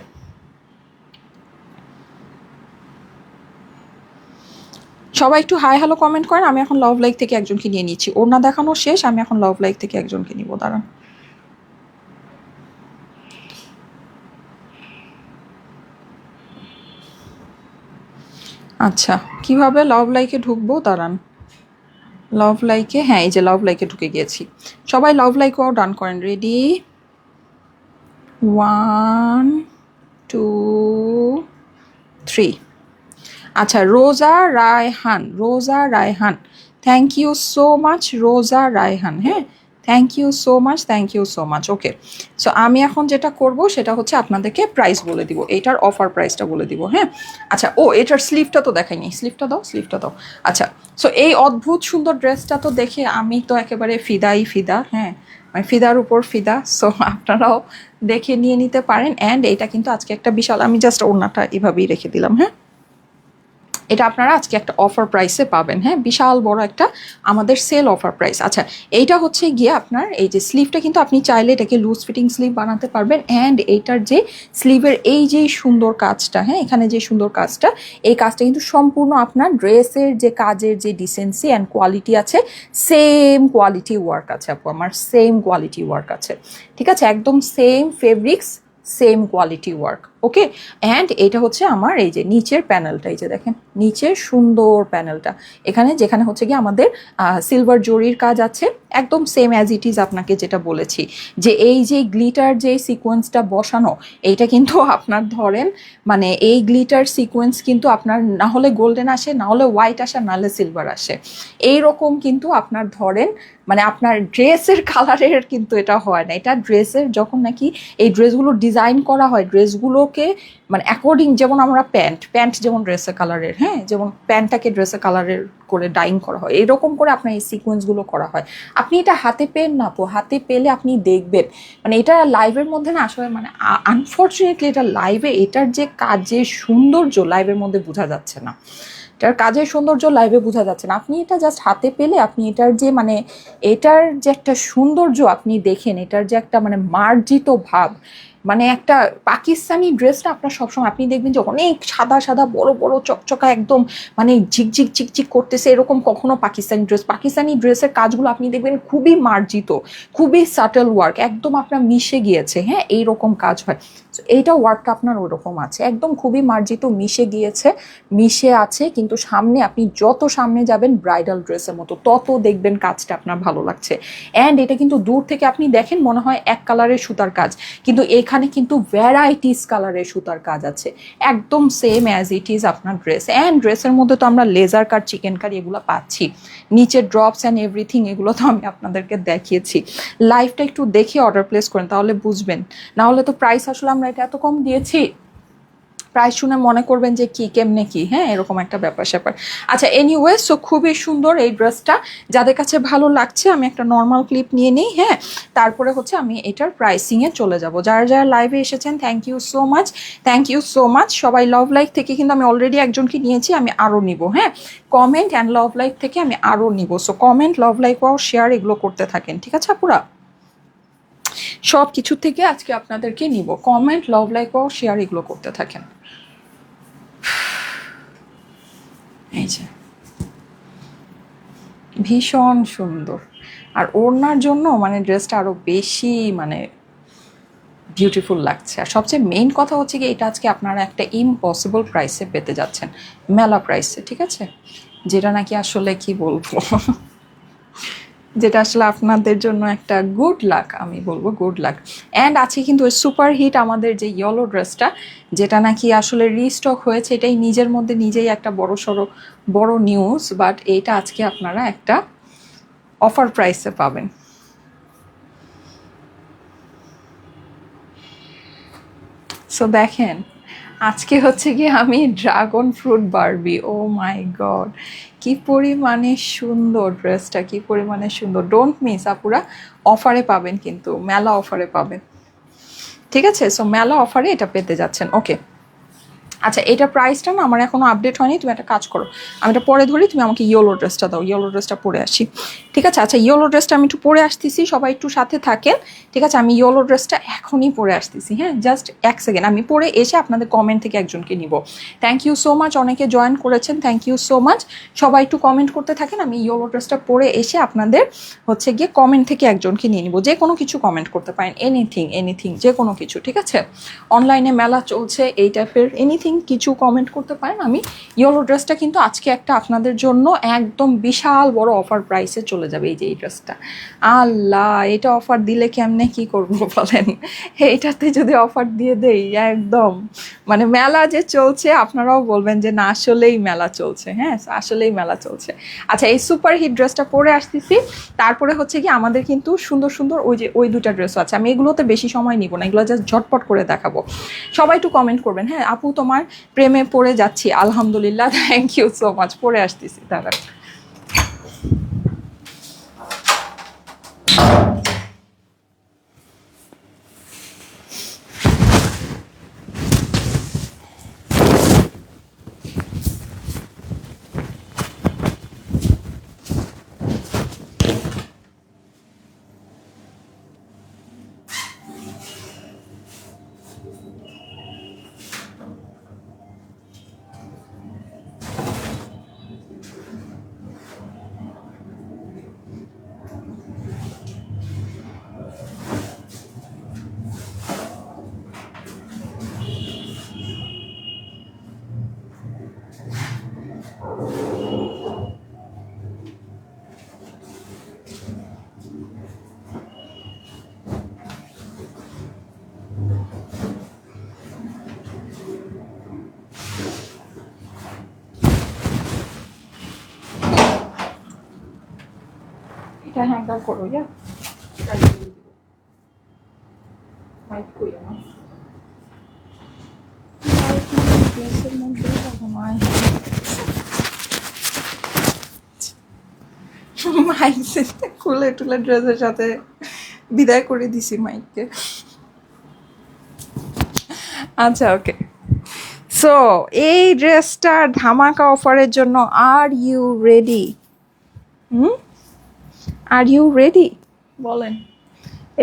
সবাই একটু হাই হ্যালো কমেন্ট করেন, আমি এখন লাভ লাইক থেকে একজনকে নিয়ে নিচ্ছি। ওড়না দেখানো শেষ, আমি এখন লাভ লাইক থেকে একজনকে নিব, দাঁড়ান। আচ্ছা কিভাবে লাভ লাইকে ঢুকবো, দাঁড়ান। লাভ লাইকে, হ্যাঁ এই যে লাভ লাইকে ঢুকে গিয়েছি। সবাই লাভ লাইকও ডান করেন, রেডি 1 2 3। আচ্ছা Roza Raihan, Roza Raihan, thank you so much Roza Raihan. হ্যাঁ thank you so much, thank you so much. Okay, so আমি এখন যেটা করব সেটা হচ্ছে আপনাদেরকে প্রাইস বলে দিব, এইটার অফার প্রাইসটা বলে দিব। হ্যাঁ আচ্ছা, ও এটার স্লিভটা তো দেখাইনি, স্লিভটা দাও, স্লিভটা দাও। আচ্ছা, সো এই অদ্ভুত সুন্দর ড্রেসটা তো দেখে আমি তো একেবারে ফিদাই ফিদা। হ্যাঁ মানে ফিদার উপর ফিদা। সো আপনারাও দেখে নিয়ে নিতে পারেন। অ্যান্ড এটা কিন্তু আজকে একটা বিশাল, আমি জাস্ট ওড়নাটা এভাবেই রেখে দিলাম। হ্যাঁ, এটা আপনারা আজকে একটা অফার প্রাইসে পাবেন। হ্যাঁ, বিশাল বড় একটা আমাদের সেল অফার প্রাইস। আচ্ছা এইটা হচ্ছে গিয়ে আপনার এই যে স্লিভটা, কিন্তু আপনি চাইলে এটাকে লুজ ফিটিং স্লিভ বানাতে পারবেন। অ্যান্ড এইটার যে স্লিভের এই যে সুন্দর কাজটা, হ্যাঁ এখানে যে সুন্দর কাজটা, এই কাজটা কিন্তু সম্পূর্ণ আপনার ড্রেসের যে কাজের যে ডিসেন্সি অ্যান্ড কোয়ালিটি আছে, সেম কোয়ালিটি ওয়ার্ক আছে আপু, আমার সেম কোয়ালিটি ওয়ার্ক আছে। ঠিক আছে, একদম same fabrics, same quality work. Okay. And এটা হচ্ছে আমার এই যে নিচের প্যানেলটা, এই যে দেখেন নিচের সুন্দর প্যানেলটা, এখানে যেখানে হচ্ছে কি আমাদের সিলভার জরির কাজ আছে, একদম সেম অ্যাজ ইট ইজ আপনাকে যেটা বলেছি, যে এই যে গ্লিটার যে সিকোয়েন্সটা বসানো, এইটা কিন্তু আপনার ধরেন মানে এই গ্লিটার সিকোয়েন্স কিন্তু আপনার না হলে গোল্ডেন আসে, না হলে হোয়াইট আসে, না হলে সিলভার আসে, এইরকম কিন্তু আপনার ধরেন মানে আপনার ড্রেসের কালারের কিন্তু এটা হয় না। এটা ড্রেসের যখন নাকি এই ড্রেসগুলো ডিজাইন করা হয়, ড্রেসগুলোকে মানে অ্যাকর্ডিং, যেমন আমরা প্যান্ট যেমন ড্রেসের কালারের, হ্যাঁ যেমন প্যান্টটাকে ড্রেসের কালারের করে ডাইং করা হয়, এরকম করে আপনার এই সিকোয়েন্সগুলো করা হয়। আপনি এটা হাতে পেন না আপু, হাতে পেলে আপনি দেখবেন মানে এটা লাইভের মধ্যে না আসলে মানে আনফর্চুনেটলি এটা লাইভে এটার যে কাজের সৌন্দর্য লাইভের মধ্যে বোঝা যাচ্ছে না, এটার কাজের সৌন্দর্য লাইভে বোঝা যাচ্ছে না। আপনি এটা জাস্ট হাতে পেলে আপনি এটার যে মানে এটার যে একটা সৌন্দর্য আপনি দেখেন, এটার যে একটা মানে মার্জিত ভাব, মানে একটা পাকিস্তানি ড্রেসটা আপনার সবসময় আপনি দেখবেন যে অনেক সাদা সাদা বড় বড় চকচকা একদম মানে ঝিকঝিক চিকচিক করতেছে, এরকম কখনো পাকিস্তানি ড্রেসের কাজগুলো আপনি দেখবেন খুবই মার্জিত, খুবই সাটল ওয়ার্ক, একদম আপনার মিশে গিয়েছে, হ্যাঁ এইরকম কাজ হয়। এইটা ওয়ার্কটা আপনার ওরকম আছে, একদম খুবই মার্জিত, মিশে গিয়েছে, মিশে আছে, কিন্তু সামনে আপনি যত সামনে যাবেন ব্রাইডাল ড্রেসের মতো তত দেখবেন কাজটা আপনার ভালো লাগছে। অ্যান্ড এটা কিন্তু দূর থেকে আপনি দেখেন মনে হয় এক কালারের সুতার কাজ, কিন্তু এখানে কিন্তু ভ্যারাইটিস কালারের সুতার কাজ আছে, একদম সেম অ্যাজ ইট ইজ আপনার ড্রেস। অ্যান্ড ড্রেসের মধ্যে তো আমরা লেজার কাট, চিকেন কারি এগুলো পাচ্ছি, নিচের ড্রপস অ্যান্ড এভরিথিং এগুলো তো আমি আপনাদেরকে দেখিয়েছি। লাইভটা একটু দেখে অর্ডার প্লেস করেন তাহলে বুঝবেন, না হলে তো প্রাইস আসলে আমরা এটা এত কম দিয়েছি, প্রাইস শুনে মনে করবেন যে কি কেমনে কি, হ্যাঁ এরকম একটা ব্যাপার স্যাপার। আচ্ছা এনিওয়ে, সো খুবই সুন্দর এই ড্রেসটা, যাদের কাছে ভালো লাগছে আমি একটা নর্মাল ক্লিপ নিয়ে নিই, হ্যাঁ তারপরে হচ্ছে আমি এটার প্রাইসিংয়ে চলে যাব। যারা যারা লাইভে এসেছেন thank you so much, thank you so much সবাই। লাভ লাইক থেকে কিন্তু আমি অলরেডি একজনকে নিয়েছি, আমি আরও নিব, হ্যাঁ কমেন্ট অ্যান্ড লাভ লাইক থেকে আমি আরও নিব। সো কমেন্ট, লাভ লাইক ও শেয়ার এগুলো করতে থাকেন, ঠিক আছে আপুরা? সব কিছু থেকে আজকে আপনাদেরকে নিব, কমেন্ট, লাভ লাইক ও শেয়ার এগুলো করতে থাকেন। এই যে ভীষণ সুন্দর, আর ওড়নার জন্য মানে ড্রেসটা আরও বেশি মানে বিউটিফুল লাগছে। আর সবচেয়ে মেইন কথা হচ্ছে কি এটা আজকে আপনারা একটা ইম্পসিবল প্রাইসে পেতে যাচ্ছেন, মেলা প্রাইসে, ঠিক আছে, যেটা নাকি আসলে কি বলবো যেটা আসলে আপনাদের জন্য একটা গুড লাক, আমি বলবো গুড লাক। অ্যান্ড আছে কিন্তু ওই সুপার হিট আমাদের যে ইয়েলো ড্রেসটা, যেটা নাকি আসলে রিস্টক হয়েছে, এটাই নিজের মধ্যে নিজেই একটা বড় নিউজ, বাট এইটা আজকে আপনারা একটা অফার প্রাইসে পাবেন। সো দেখেন আজকে হচ্ছে কি আমি ড্রাগন ফ্রুট বারবি, ও মাই গড কি পরিমাণে সুন্দর ড্রেসটা, কি পরিমাণে সুন্দর, ডোন্ট মিস আপুরা, অফারে পাবেন কিন্তু, মেলা অফারে পাবেন, ঠিক আছে? সো মেলা অফারে এটা পেতে যাচ্ছেন, ওকে। আচ্ছা এটা প্রাইসটা না আমার এখনো আপডেট হয়নি, তুমি একটা কাজ করো, আমি এটা পরে ধরি, তুমি আমাকে ইয়েলো ড্রেসটা দাও, ইয়েলো ড্রেসটা পরে আসি, ঠিক আছে? আচ্ছা ইয়েলো ড্রেসটা আমি একটু পরে আসতেছি, সবাই একটু সাথে থাকেন, ঠিক আছে? আমি ইয়েলো ড্রেসটা এখনই পরে আসতেছি, হ্যাঁ জাস্ট এক সেকেন্ড, আমি পরে এসে আপনাদের কমেন্ট থেকে একজনকে নিব। থ্যাংক ইউ সো মাচ, অনেকে জয়েন করেছেন, থ্যাংক ইউ সো মাচ, সবাই একটু কমেন্ট করতে থাকেন, আমি ইয়েলো ড্রেসটা পরে এসে আপনাদের হচ্ছে গিয়ে কমেন্ট থেকে একজনকে নিয়ে নিব, যে কোনো কিছু কমেন্ট করতে পারেন, এনিথিং যে কোনো কিছু, ঠিক আছে? অনলাইনে মেলা চলছে এই টাইপের এনিথিং কিছু কমেন্ট করতে পারেন। আমি ইয়েলো ড্রেসটা কিন্তু আজকে একটা আপনাদের জন্য একদম বিশাল বড় অফার প্রাইসে চলে যাবে, এই যে এই ড্রেসটা, আল্লাহ এটা অফার দিলে কেমনে কি করবো বলেন, এইটাতে যদি অফার দিয়ে দেই একদম মানে মেলা যে চলছে আপনারাও বলবেন যে না আসলেই মেলা চলছে, হ্যাঁ আসলেই মেলা চলছে। আচ্ছা এই সুপার হিট ড্রেসটা পরে আসতেছি, তারপরে হচ্ছে কি আমাদের কিন্তু সুন্দর সুন্দর ওই যে ওই দুটা ড্রেসও আছে, আমি এগুলোতে বেশি সময় নিব না, এগুলো জাস্ট ঝটপট করে দেখাবো, সবাই একটু কমেন্ট করবেন, হ্যাঁ আপু তোমার প্রেমে পড়ে যাচ্ছি, আলহামদুলিল্লাহ থ্যাংক ইউ সো মাচ, পরে আসতেছি দাদা। এটা হ্যাঙ্গার করো, ইয়া মাইক কই আমার ড্রেসের মধ্যে মাইক খুলে টুলে ড্রেসের সাথে বিদায় করে দিছি মাইককে। আচ্ছা ওকে, সো এই ড্রেসটার ধামাকা অফারের জন্য are you ready? Are you ready বলেন?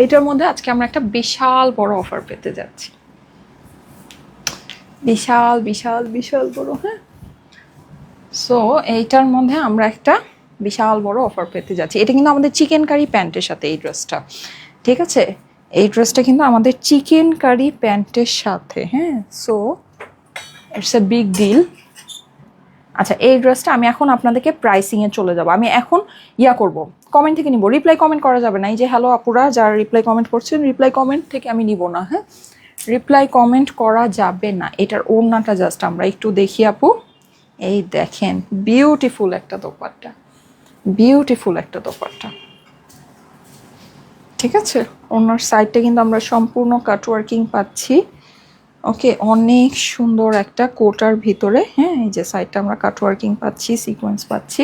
এইটার মধ্যে আজকে আমরা একটা বিশাল বড় অফার পেতে যাচ্ছি, বিশাল বিশাল বিশাল বড়। হ্যাঁ, সো এইটার মধ্যে আমরা একটা বিশাল বড় অফার পেতে যাচ্ছি। এটা কিন্তু আমাদের চিকেন কারি প্যান্টের সাথে এই ড্রেসটা, ঠিক আছে? এই ড্রেসটা কিন্তু আমাদের চিকেন কারি প্যান্টের সাথে। হ্যাঁ, so it's a big deal. আচ্ছা, এই ড্রেসটা আমি এখন আপনাদেরকে প্রাইসিংয়ে চলে যাব। আমি এখন করব, কমেন্ট থেকে নিব, রিপ্লাই কমেন্ট করা যাবে না। এই যে হ্যালো আপুরা যারা রিপ্লাই কমেন্ট করছেন, রিপ্লাই কমেন্ট থেকে আমি নিব না। হ্যাঁ, রিপ্লাই কমেন্ট করা যাবে না। এটার ওড়নাটা জাস্ট আমরা একটু দেখি আপু। এই দেখেন, বিউটিফুল একটা দোপাট্টা, বিউটিফুল একটা দোপাট্টা, ঠিক আছে? ওনার সাইডটা কিন্তু আমরা সম্পূর্ণ কাটওয়ার্কিং পাচ্ছি। ওকে, অনেক সুন্দর একটা কোটার ভিতরে। হ্যাঁ, এই যে সাইডটা আমরা কাটওয়ার্কিং পাচ্ছি, সিকোয়েন্স পাচ্ছি,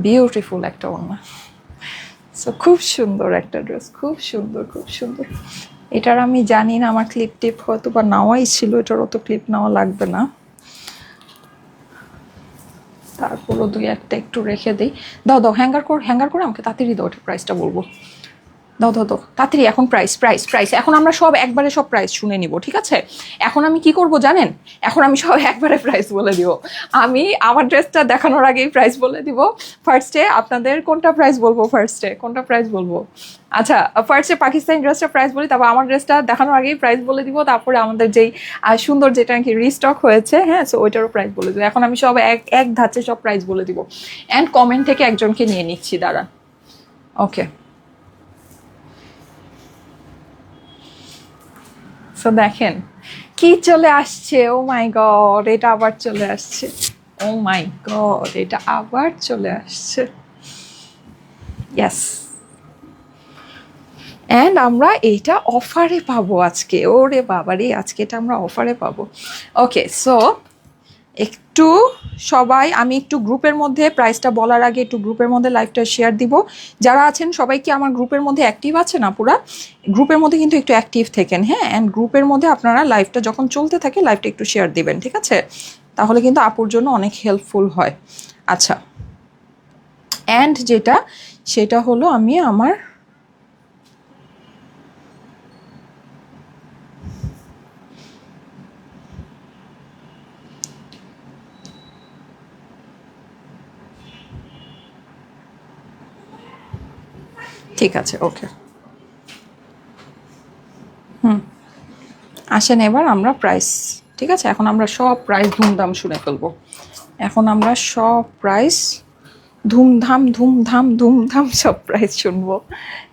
বিউটিফুল একটা ওড়না। সো খুব সুন্দর একটা ড্রেস, খুব সুন্দর, খুব সুন্দর। এটার আমি জানি না, আমার ক্লিপ টিপ হয়তো বা নেওয়াই ছিল, এটার অত ক্লিপ নেওয়া লাগবে না, তারপরও দুই একটা একটু রেখে দিই। দাও দাও, হ্যাঙ্গার করে আমাকে তাড়াতাড়ি দাও, ওটা প্রাইসটা বলবো। দাও দাও দাও তাড়াতাড়ি, এখন প্রাইস প্রাইস প্রাইস, এখন আমরা সব একবারে সব প্রাইস শুনে নিব, ঠিক আছে? এখন আমি কি করব জানেন? এখন আমি সব একবারে প্রাইস বলে দিব। আমি আমার ড্রেসটা দেখানোর আগেই প্রাইস বলে দিব। ফার্স্টে আপনাদের কোনটা প্রাইস বলবো? ফার্স্টে কোনটা প্রাইস বলবো? আচ্ছা, ফার্স্টে পাকিস্তানি ড্রেসটা প্রাইস বলি, তারপর আমার ড্রেসটা দেখানোর আগেই প্রাইস বলে দিব, তারপরে আমাদের যেই সুন্দর যেটা নাকি রিস্টক হয়েছে, হ্যাঁ, সো ওইটারও প্রাইস বলে দিব। এখন আমি সব এক ধাঁচে সব প্রাইস বলে দিব। অ্যান্ড কমেন্ট থেকে একজনকে নিয়ে নিচ্ছি, দাঁড়ান। ওকে, সো দেখেন কি চলে আসছে। ও মাই গড, এটা আবার চলে আসছে। ও মাই গড, এটা আবার চলে আসছে। ইয়েস, অ্যান্ড আমরা এইটা অফারে পাবো আজকে। ওরে বাবারে, আজকে এটা আমরা অফারে পাবো। ওকে, সো একটু সবাই, আমি একটু গ্রুপের মধ্যে প্রাইসটা বলার আগে একটু গ্রুপের মধ্যে লাইভটা শেয়ার দিব। যারা আছেন সবাই কি আমার গ্রুপের মধ্যে অ্যাক্টিভ আছে না? পুরা গ্রুপের মধ্যে কিন্তু একটু অ্যাক্টিভ থাকেন। হ্যাঁ, অ্যান্ড গ্রুপের মধ্যে আপনারা লাইভটা যখন চলতে থাকে লাইভটা একটু শেয়ার দিবেন, ঠিক আছে? তাহলে কিন্তু আপুর জন্য অনেক হেল্পফুল হয়। আচ্ছা, অ্যান্ড যেটা সেটা হলো আমি আমার ঠিক আছে, ওকে, আসেন এবার আমরা প্রাইস, ঠিক আছে? এখন আমরা সব প্রাইস ধুমধাম শুনে ফেলবো। এখন আমরা সব প্রাইস ধুমধাম ধুমধাম ধুমধাম সব প্রাইস শুনবো,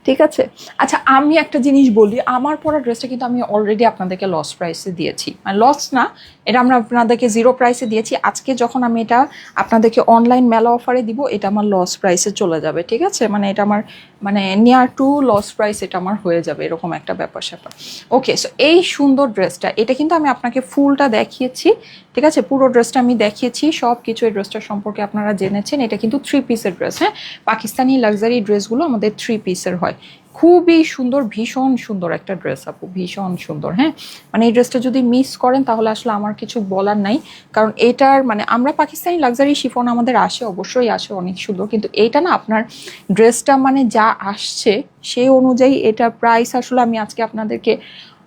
ঠিক আছে? আচ্ছা, আমি একটা জিনিস বলি, আমার পরা ড্রেসটা কিন্তু আমি অলরেডি আপনাদেরকে লস প্রাইসে দিয়েছি। মানে লস না, এটা আমরা আপনাদেরকে জিরো প্রাইসে দিয়েছি। আজকে যখন আমি এটা আপনাদেরকে অনলাইন মেলা অফারে দিব, এটা আমার লস প্রাইসে চলে যাবে, ঠিক আছে? মানে এটা আমার মানে নিয়ার টু লস প্রাইস এটা আমার হয়ে যাবে, এরকম একটা ব্যাপার স্যাপার। ওকে, সো এই সুন্দর ড্রেসটা, এটা কিন্তু আমি আপনাকে ফুলটা দেখিয়েছি, ঠিক আছে? পুরো ড্রেসটা আমি দেখিয়েছি, সব কিছু এই ড্রেসটার সম্পর্কে আপনারা জেনেছেন। এটা কিন্তু 3 পিসের ড্রেস। হ্যাঁ, পাকিস্তানি লাক্সারি ড্রেসগুলো আমাদের 3 পিসের হয়। খুবই সুন্দর, ভীষণ সুন্দর একটা ড্রেস আপু, ভীষণ সুন্দর। হ্যাঁ, মানে এই ড্রেসটা যদি মিস করেন তাহলে আসলে আমার কিছু বলার নাই, কারণ এটার মানে আমরা পাকিস্তানি লাক্সারি শিফন আমাদের আসে, অবশ্যই আসে, অনেক সুন্দর, কিন্তু এইটা না আপনার ড্রেসটা মানে যা আসছে সেই অনুযায়ী এটা প্রাইস আসলে আমি আজকে আপনাদেরকে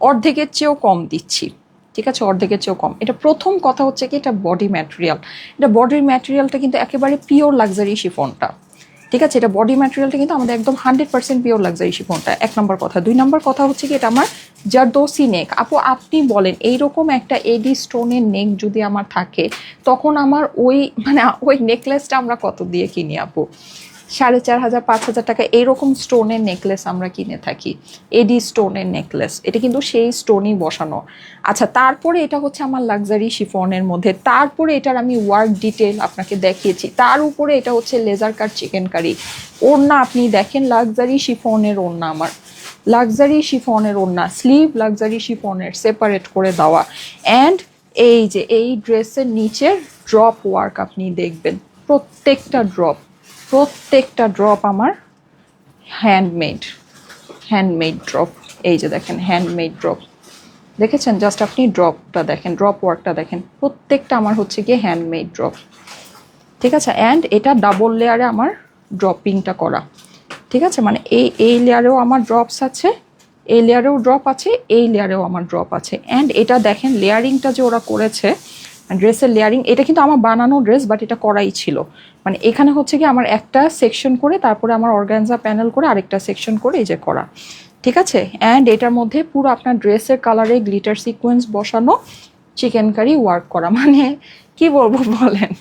অর্ধেকের চেয়েও কম দিচ্ছি, ঠিক আছে? অর্ধেকের চেয়েও কম। এটা প্রথম কথা হচ্ছে কি, এটা বডি ম্যাটেরিয়াল, এটা বডির ম্যাটেরিয়ালটা কিন্তু একেবারে পিওর লাক্সারি শিফনটা, ঠিক আছে, এটা বডি ম্যাটেরিয়ালটা কিন্তু আমাদের একদম 100% পিওর লাক্সারি শিফনটা, 1 নম্বর কথা। 2 নম্বর কথা হচ্ছে কি এটা আমার জারদোসি নেক। আপু আপনি বলেন এইরকম একটা এডি স্টোনের নেক যদি আমার থাকে তখন আমার ওই মানে ওই নেকলেসটা আমরা কত দিয়ে কিনি আপু? 4,500 5,000 টাকা এরকম স্টোনের নেকলেস আমরা কিনে থাকি, এডি স্টোনের নেকলেস, এটা কিন্তু সেই স্টোনই বসানো। আচ্ছা, তারপরে এটা হচ্ছে আমার লাক্সারি শিফনের মধ্যে, তারপরে এটার আমি ওয়ার্ক ডিটেল আপনাকে দেখিয়েছি, তার উপরে এটা হচ্ছে লেজার কাট চিকেন কারি। ওড়না আপনি দেখেন লাক্সারি শিফনের ওড়না, আমার লাক্সারি শিফনের ওড়না, স্লিভ লাক্সারি শিফনের সেপারেট করে দেওয়া। অ্যান্ড এই যে এই ড্রেসের নিচের ড্রপ ওয়ার্ক আপনি দেখবেন, প্রত্যেকটা ড্রপ আমার হ্যান্ডমেড ড্রপ। এই যে দেখেন হ্যান্ডমেড ড্রপ, দেখেছেন? জাস্ট আপনি ড্রপটা দেখেন, ড্রপ ওয়ার্কটা দেখেন, প্রত্যেকটা আমার হচ্ছে গিয়ে হ্যান্ডমেড ড্রপ। ঠিক আছে, অ্যান্ড এটা ডাবল লেয়ারে আমার ড্রপিংটা করা। ঠিক আছে, মানে এই লেয়ারেও আমার ড্রপস আছে, এই লেয়ারেও ড্রপ আছে, এই লেয়ারেও আমার ড্রপ আছে। অ্যান্ড এটা দেখেন লেয়ারিংটা যে ওরা করেছে, ড্রেসের লেয়ারিং, এটা কিন্তু আমার বানানো ড্রেস বাট এটা করাই ছিল। মানে এখানে হচ্ছে কি আমার একটা সেকশন করে তারপরে আমার অর্গানজা প্যানেল করে আরেকটা সেকশন করে এই যে করা। ঠিক আছে, অ্যান্ড এটার মধ্যে পুরো আপনার ড্রেসের কালারে গ্লিটার সিকোয়েন্স বসানো, চিকেন কারি ওয়ার্ক করা। মানে কি বলবো বলেন,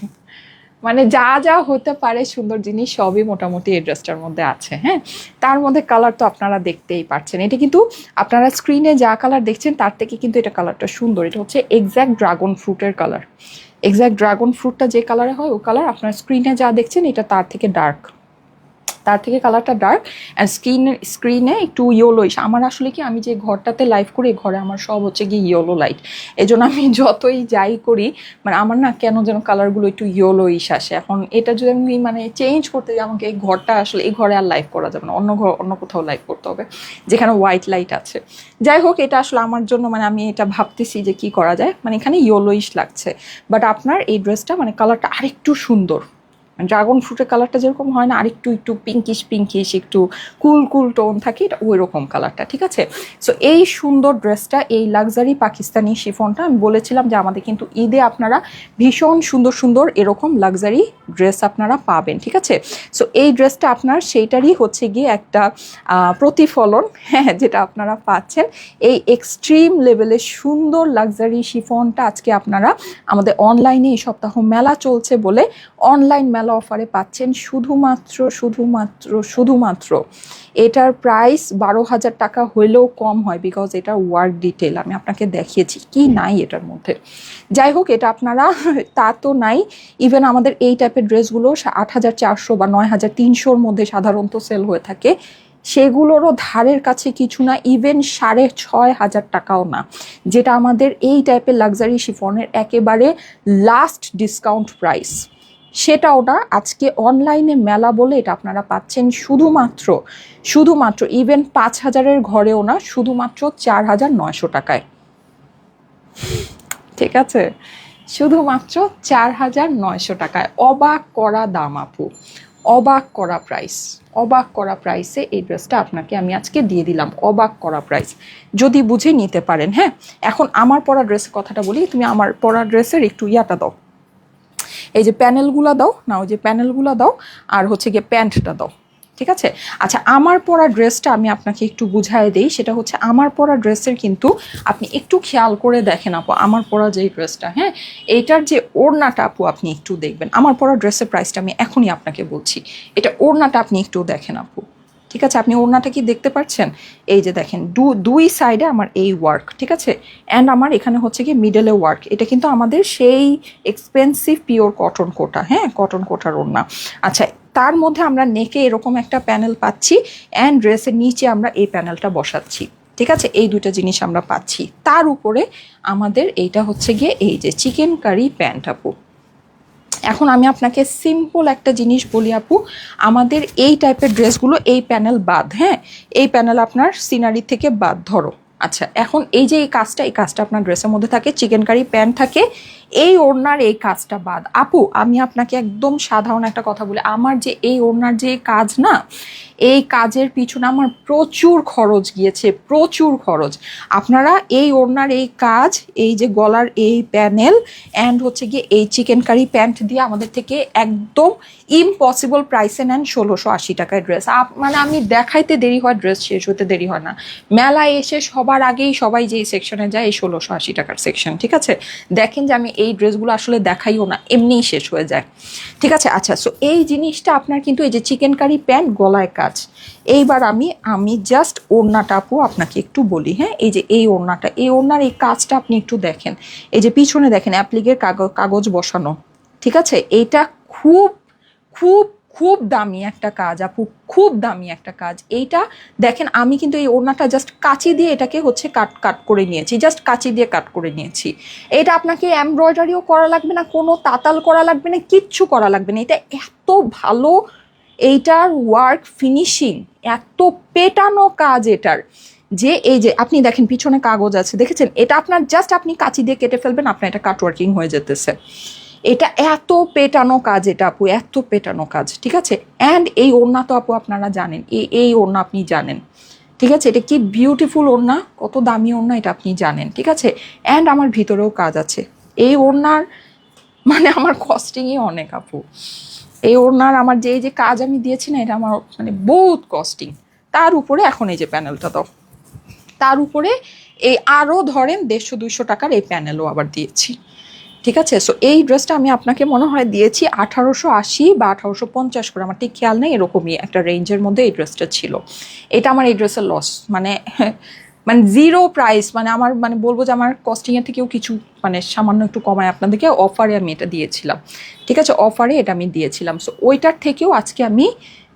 মানে যা যা হতে পারে সুন্দর জিনিস সবই মোটামুটি এই ড্রেসটার মধ্যে আছে। হ্যাঁ, তার মধ্যে কালার তো আপনারা দেখতেই পাচ্ছেন, এটা কিন্তু আপনারা স্ক্রিনে যা কালার দেখছেন তার থেকে কিন্তু এটা কালারটা সুন্দর। এটা হচ্ছে এক্স্যাক্ট ড্রাগন ফ্রুটের কালার, এক্স্যাক্ট ড্রাগন ফ্রুটটা যে কালারে হয় ও কালার, আপনার স্ক্রিনে যা দেখছেন এটা তার থেকে ডার্ক, তার থেকে কালারটা ডার্ক। অ্যান্ড স্ক্রিনে একটু ইয়েলোইশ। আমার আসলে কি আমি যে ঘরটাতে লাইভ করি ঘরে আমার সব হচ্ছে গিয়ে ইয়েলো লাইট, এই জন্য আমি যতই যাই করি মানে আমার না কেন যেন কালারগুলো একটু ইয়েলোইশ আসে। এখন এটা যদি আমি মানে চেঞ্জ করতে যাই, আমাকে এই ঘরটা আসলে এই ঘরে আর লাইভ করা যাবে না, অন্য কোথাও লাইভ করতে হবে যেখানে হোয়াইট লাইট আছে। যাই হোক, এটা আসলে আমার জন্য মানে আমি এটা ভাবতেছি যে কি করা যায়, মানে এখানে ইয়েলোইশ লাগছে। বাট আপনার এই ড্রেসটা মানে কালারটা আরেকটু সুন্দর, ড্রাগন ফ্রুটের কালারটা যেরকম হয় না, আরেকটু একটু পিঙ্কিশ একটু কুল টোন থাকে, এটা ওই রকম কালারটা। ঠিক আছে, সো এই সুন্দর ড্রেসটা, এই লাক্সারি পাকিস্তানি শিফনটা আমি বলেছিলাম যে আমাদের কিন্তু ঈদে আপনারা ভীষণ সুন্দর এরকম লাক্সারি ড্রেস আপনারা পাবেন। ঠিক আছে, সো এই ড্রেসটা আপনার সেইটারই হচ্ছে গিয়ে একটা প্রতিফলন, হ্যাঁ, যেটা আপনারা পাচ্ছেন। এই এক্সট্রিম লেভেলের সুন্দর লাক্সারি শিফনটা আজকে আপনারা আমাদের অনলাইনে এই সপ্তাহ মেলা চলছে বলে অনলাইন মেলা অফারে পাচ্ছেন শুধুমাত্র এটার প্রাইস 12,000 টাকা হইলেও কম হয়, বিকজ এটা ওয়ার্ক ডিটেল আমি আপনাকে দেখিয়েছি কি নাই এটার মধ্যে। যাই হোক, এটা আপনারা তা তো নাই, ইভেন আমাদের এই টাইপের ড্রেসগুলো 8,400 বা 9,300-র মধ্যে সাধারণত সেল হয়ে থাকে, সেগুলোরও ধারের কাছে কিছু না, ইভেন 6,500 টাকাও না, যেটা আমাদের এই টাইপের লাক্সারি শিফনের একেবারে লাস্ট ডিসকাউন্ট প্রাইস। সেটাও না, আজকে অনলাইনে মেলা বলে এটা আপনারা পাচ্ছেন শুধুমাত্র ইভেন 5,000-এর ঘরেও না, শুধুমাত্র 4,900 টাকায়। ঠিক আছে, শুধুমাত্র 4,900 টাকায়। অবাক করা দাম আপু, অবাক করা প্রাইসে এই ড্রেসটা আপনাকে আমি আজকে দিয়ে দিলাম, অবাক করা প্রাইস, যদি বুঝে নিতে পারেন। হ্যাঁ, এখন আমার পরা ড্রেসের কথাটা বলি, তুমি আমার পরা ড্রেসের একটু ইয়াটা দাও, এই যে প্যানেলগুলো দাও না, ওই যে প্যানেলগুলো দাও, আর হচ্ছে গিয়ে প্যান্টটা দাও। ঠিক আছে, আচ্ছা, আমার পরা ড্রেসটা আমি আপনাকে একটু বুঝাই দিই। সেটা হচ্ছে আমার পরা ড্রেসের কিন্তু আপনি একটু খেয়াল করে দেখেন আপু, আমার পরা যেই ড্রেসটা, হ্যাঁ, এইটার যে ওড়নাটা আপু আপনি একটু দেখবেন। আমার পরা ড্রেসের প্রাইসটা আমি এখনই আপনাকে বলছি, এটা ওড়নাটা আপনি একটু দেখেন আপু। ঠিক আছে, আপনি ওড়নাটা কি দেখতে পাচ্ছেন? এই যে দেখেন দুই সাইডে আমার এই ওয়ার্ক। ঠিক আছে, অ্যান্ড আমার এখানে হচ্ছে কি মিডলে ওয়ার্ক। এটা কিন্তু আমাদের সেই এক্সপেন্সিভ পিওর কটন কোটা, হ্যাঁ, কটন কোটার ওড়না। আচ্ছা, তার মধ্যে আমরা নেকে এরকম একটা প্যানেল পাচ্ছি, অ্যান্ড ড্রেসের নিচে আমরা এই প্যানেলটা বসাচ্ছি। ঠিক আছে, এই দুইটা জিনিস আমরা পাচ্ছি। তার উপরে আমাদের এইটা হচ্ছে গিয়ে এই যে চিকেন কারি প্যান্ট আপু। এখন আমি আপনাকে সিম্পল একটা জিনিস বলি আপু, আমাদের এই টাইপের ড্রেসগুলো এই প্যানেল বাদ, হ্যাঁ, এই প্যানেল আপনার সিনারি থেকে বাদ ধরো। আচ্ছা, এখন এই যে এই কাজটা আপনার ড্রেসের মধ্যে থাকে, চিকেন কারি প্যান্ট থাকে, এই ওড়নার এই কাজটা বাদ আপু, আমি আপনাকে একদম সাধারণ একটা কথা বলি, আমার যে এই ওড়নার যে কাজ না, এই কাজের পিছনে আমার প্রচুর খরচ গিয়েছে, প্রচুর খরচ। আপনারা এই ওড়নার এই কাজ, এই যে গলার এই প্যানেল অ্যান্ড হচ্ছে গিয়ে এই চিকেন কারি প্যান্ট দিয়ে আমাদের থেকে একদম ইম্পসিবল প্রাইসে নেন 1680 টাকায় ড্রেস। মানে আমি দেখাইতে দেরি হয়, ড্রেস শেষ হতে দেরি হয় না। মেলায় এসে সবার আগেই সবাই যেই সেকশনে যায় এই 1680 টাকার সেকশন, ঠিক আছে? দেখেন যে আমি এই ড্রেসগুলো আসলে দেখাইও না, এমনিই শেষ হয়ে যায়, ঠিক আছে? আচ্ছা, সো এই জিনিসটা আপনার কিন্তু এই যে চিকেন কারি প্যান্ট গলায় কাজ। এইবার আমি জাস্ট ওড়নাটা আপু আপনাকে একটু বলি, হ্যাঁ? এই যে এই ওড়নাটা, এই ওড়নার এই কাজটা আপনি একটু দেখেন, এই যে পিছনে দেখেন অ্যাপ্লিকের কাগজ বসানো, ঠিক আছে? এইটা খুব খুব খুব দামি একটা কাজ আপু, খুব দামি একটা কাজ। এইটা দেখেন, আমি কিন্তু এই ওড়নাটা জাস্ট কাঁচি দিয়ে এটাকে হচ্ছে কাট করে নিয়েছি, জাস্ট কাঁচি দিয়ে কাট করে নিয়েছি। এটা আপনাকে এমব্রয়ডারিও করা লাগবে না, কোনো তাতাল করা লাগবে না, কিচ্ছু করা লাগবে না। এটা এত ভালো, এইটার ওয়ার্ক ফিনিশিং এত পেটানো কাজ এটার, যে এই যে আপনি দেখেন পিছনে কাগজ আছে, দেখেছেন? এটা আপনার জাস্ট আপনি কাঁচি দিয়ে কেটে ফেলবেন, আপনার এটা কাট ওয়ার্কিং হয়ে যেতেছে। এটা এত পেটানো কাজ, এটা আপু এত পেটানো কাজ, ঠিক আছে? অ্যান্ড এই ওড়না তো আপু আপনারা জানেন, এই ওড়না আপনি জানেন, ঠিক আছে? এটা কি বিউটিফুল ওড়না, কত দামি ওড়না এটা আপনি জানেন, ঠিক আছে? অ্যান্ড আমার ভিতরেও কাজ আছে। এই ওড়নার মানে আমার কস্টিংই অনেক আপু। এই ওড়নার আমার যে কাজ আমি দিয়েছি না, এটা আমার মানে বহুত কস্টিং। তার উপরে এখন এই যে প্যানেলটা দাও, তার উপরে এই আরও ধরেন 150-200 টাকার এই প্যানেলও আবার দিয়েছি, ঠিক আছে? সো এই ড্রেসটা আমি আপনাকে মনে হয় দিয়েছি 1880 বা 1850 করে, আমার ঠিক খেয়াল নেই, এরকমই একটা রেঞ্জের মধ্যে এই ড্রেসটা ছিল। এটা আমার এই ড্রেসের লস, মানে মানে জিরো প্রাইস, মানে আমার মানে বলবো যে আমার কস্টিংয়ের থেকেও কিছু মানে সামান্য একটু কমায় আপনাদেরকে অফারে আমি এটা দিয়েছিলাম, ঠিক আছে? অফারে এটা আমি দিয়েছিলাম। সো ওইটার থেকেও আজকে আমি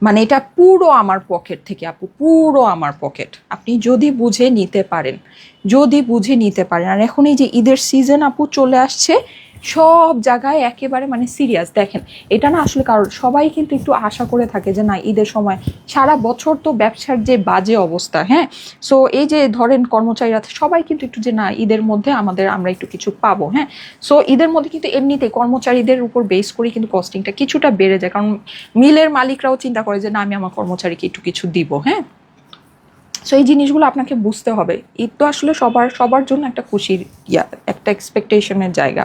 মানে এটা পুরো আমার পকেট থেকে আপু, পুরো আমার পকেট, আপনি যদি বুঝে নিতে পারেন, যদি বুঝে নিতে পারেন। আর এখন এই যে ঈদের সিজন আপু চলে আসছে, সব জায়গায় একেবারে মানে সিরিয়াস। দেখেন, এটা না আসলে কারণ সবাই কিন্তু একটু আশা করে থাকে যে না ঈদের সময়, সারা বছর তো ব্যবসার যে বাজে অবস্থা, হ্যাঁ? সো এই যে ধরেন কর্মচারীরা সবাই কিন্তু একটু যে না ঈদের মধ্যে আমরা একটু কিছু পাবো, হ্যাঁ? সো ঈদের মধ্যে কিন্তু এমনিতেই কর্মচারীদের উপর বেস করেই কিন্তু কস্টিংটা কিছুটা বেড়ে যায়, কারণ মিলের মালিকরাও চিন্তা করে যে না আমি আমার কর্মচারীকে একটু কিছু দিব, হ্যাঁ? সো এই জিনিসগুলো আপনাকে বুঝতে হবে। ঈদ তো আসলে সবার জন্য একটা খুশির একটা এক্সপেকটেশনের জায়গা।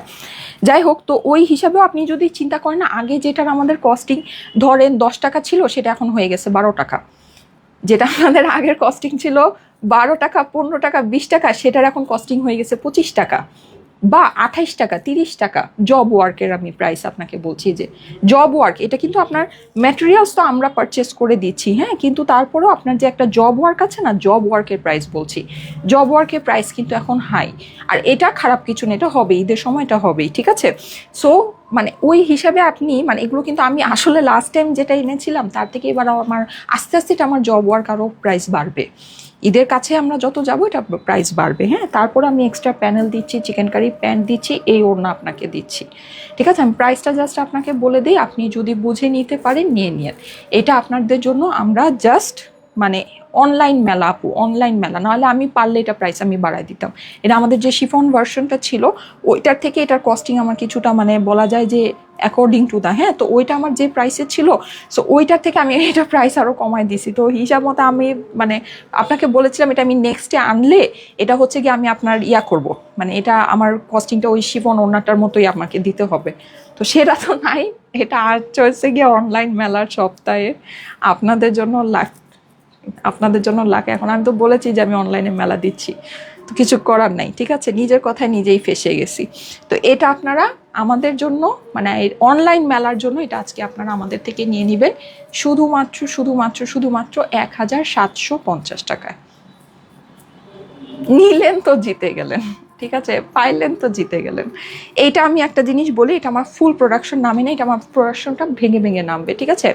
যাই হোক, তো ওই হিসাবেও আপনি যদি চিন্তা করেন না, আগে যেটার আমাদের কস্টিং ধরেন 10 টাকা ছিল, সেটা এখন হয়ে গেছে 12 টাকা। যেটা আমাদের আগের কস্টিং ছিল 12 টাকা, 15 টাকা, 20 টাকা, সেটার এখন কস্টিং হয়ে গেছে 25 টাকা বা 28 টাকা, 30 টাকা। জব ওয়ার্কের আমি প্রাইস আপনাকে বলছি, যে জব ওয়ার্ক, এটা কিন্তু আপনার ম্যাটেরিয়ালস তো আমরা পারচেস করে দিচ্ছি, হ্যাঁ? কিন্তু তারপরেও আপনার যে একটা জব ওয়ার্ক আছে না, জব ওয়ার্কের প্রাইস বলছি, জব ওয়ার্কের প্রাইস কিন্তু এখন হাই। আর এটা খারাপ কিছু না, এটা হবে, ঈদের সময় এটা হবেই, ঠিক আছে? সো মানে ওই হিসাবে আপনি মানে এগুলো কিন্তু আমি আসলে লাস্ট টাইম যেটা এনেছিলাম তার থেকে এবার আমার আস্তে আস্তে এটা আমার জব ওয়ার্ক আরও প্রাইস বাড়বে। ঈদের কাছে আমরা যত যাবো এটা প্রাইস বাড়বে, হ্যাঁ? তারপর আমি এক্সট্রা প্যানেল দিচ্ছি, চিকেন কারি প্যান্ট দিচ্ছি, এই ওড়না আপনাকে দিচ্ছি, ঠিক আছে? আমি প্রাইসটা জাস্ট আপনাকে বলে দিই, আপনি যদি বুঝে নিতে পারেন নিয়ে নিন। এটা আপনাদের জন্য আমরা জাস্ট মানে অনলাইন মেলা আপু, অনলাইন মেলা, নাহলে আমি পারলে এটা প্রাইস আমি বাড়াই দিতাম। এটা আমাদের যে শিফন ভার্সনটা ছিল ওইটার থেকে এটার কস্টিং আমার কিছুটা মানে বলা যায় যে অ্যাকর্ডিং টু দ্য, হ্যাঁ? তো ওইটা আমার যে প্রাইসে ছিল, সো ওইটার থেকে আমি এটা প্রাইস আরও কমাই দিছি। তো হিসাব মতো আমি মানে আপনাকে বলেছিলাম এটা আমি নেক্সটে আনলে এটা হচ্ছে কি আমি আপনার করব, মানে এটা আমার কস্টিংটা ওই শিফন ওড়নাটার মতোই আমাকে দিতে হবে। তো সেটা তো নাই, এটা আর চলছে গিয়ে অনলাইন মেলার সপ্তাহে আপনাদের জন্য লাগে। এখন আমি তো বলেছি যে আমি অনলাইনে মেলা দিচ্ছি, তো কিছু করার নাই, ঠিক আছে? নিজের কথায় নিজেই ফেসে গেছি। তো এটা আপনারা আমাদের জন্য মানে অনলাইন মেলার জন্য এটা আজকে আপনারা আমাদের থেকে নিয়ে নেবেন শুধুমাত্র 1750 টাকায়। নিলেন তো জিতে গেলেন, ঠিক আছে? পাইলেন তো জিতে গেলেন। এইটা আমি একটা জিনিস বলি, এটা আমার ফুল প্রোডাকশন নামে না, এটা আমার প্রোডাকশনটা ভেঙে ভেঙে নামবে, ঠিক আছে?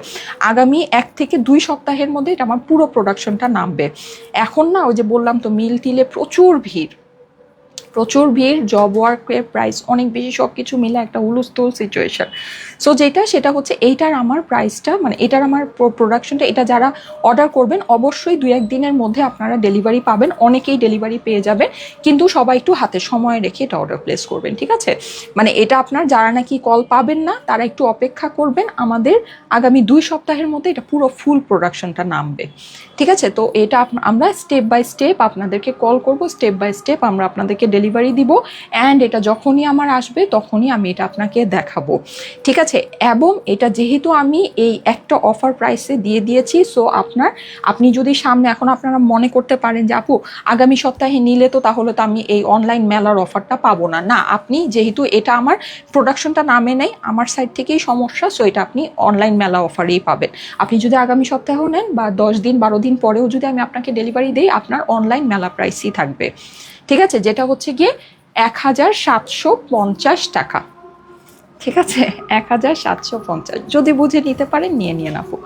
আগামী 1 থেকে 2 সপ্তাহের মধ্যে এটা আমার পুরো প্রোডাকশনটা নামবে। এখন না ওই যে বললাম তো মিল টিলে প্রচুর ভিড়, প্রচুর ভিড়, জব ওয়ার্কের প্রাইস অনেক বেশি, সব কিছু মিলে একটা হুলস্থুল সিচুয়েশন। সো সেটা হচ্ছে এইটার আমার প্রাইসটা, মানে এটার আমার প্রোডাকশনটা, এটা যারা অর্ডার করবেন অবশ্যই 2-1 দিনের মধ্যে আপনারা ডেলিভারি পাবেন, অনেকেই ডেলিভারি পেয়ে যাবেন, কিন্তু সবাই একটু হাতে সময় রেখে এটা অর্ডার প্লেস করবেন, ঠিক আছে? মানে এটা আপনার যারা নাকি কল পাবেন না তারা একটু অপেক্ষা করবেন, আমাদের আগামী 2 সপ্তাহের মধ্যে এটা পুরো ফুল প্রোডাকশনটা নামবে, ঠিক আছে? তো এটা আমরা স্টেপ বাই স্টেপ আপনাদেরকে কল করব, স্টেপ বাই স্টেপ আমরা আপনাদেরকে ডেলিভারি দিব, অ্যান্ড এটা যখনই আমার আসবে তখনই আমি এটা আপনাকে দেখাবো, ঠিক আছে? এবং এটা যেহেতু আমি এই একটা অফার প্রাইসে দিয়ে দিয়েছি, সো আপনি যদি সামনে, এখন আপনারা মনে করতে পারেন যে আপু আগামী সপ্তাহে নিলে তো তাহলে তো আমি এই অনলাইন মেলার অফারটা পাবো না, না, আপনি যেহেতু এটা আমার প্রোডাকশনটা নামে নেই, আমার সাইড থেকেই সমস্যা, সো এটা আপনি অনলাইন মেলা অফারেই পাবেন। আপনি যদি আগামী সপ্তাহেও নেন বা 10 দিন 12 দিন পরেও যদি আমি আপনাকে ডেলিভারি দিই, আপনার অনলাইন মেলা প্রাইসই থাকবে, ঠিক আছে? যেটা হচ্ছে গিয়ে 1750 টাকা, ঠিক আছে? 1750, যদি বুঝে নিতে পারেন নিয়ে আপু,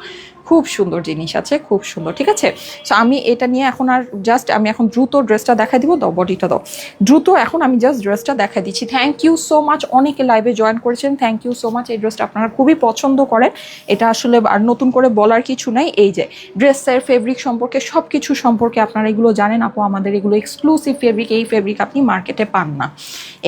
খুব সুন্দর জিনিস আছে, খুব সুন্দর, ঠিক আছে? সো আমি এটা নিয়ে এখন আর জাস্ট আমি এখন দ্রুত ড্রেসটা দেখাই দিব, দাও বডিটা দাও, দ্রুত এখন আমি জাস্ট ড্রেসটা দেখাই দিচ্ছি। থ্যাংক ইউ সো মাচ, অনেকে লাইভে জয়েন করেছেন, থ্যাংক ইউ সো মাচ। এই ড্রেসটা আপনারা খুবই পছন্দ করেন, এটা আসলে আর নতুন করে বলার কিছু নাই। এই যে ড্রেসের ফেব্রিক সম্পর্কে, সব কিছু সম্পর্কে আপনারা এগুলো জানেন আপু, আমাদের এগুলো এক্সক্লুসিভ ফেব্রিক, এই ফেব্রিক আপনি মার্কেটে পান না,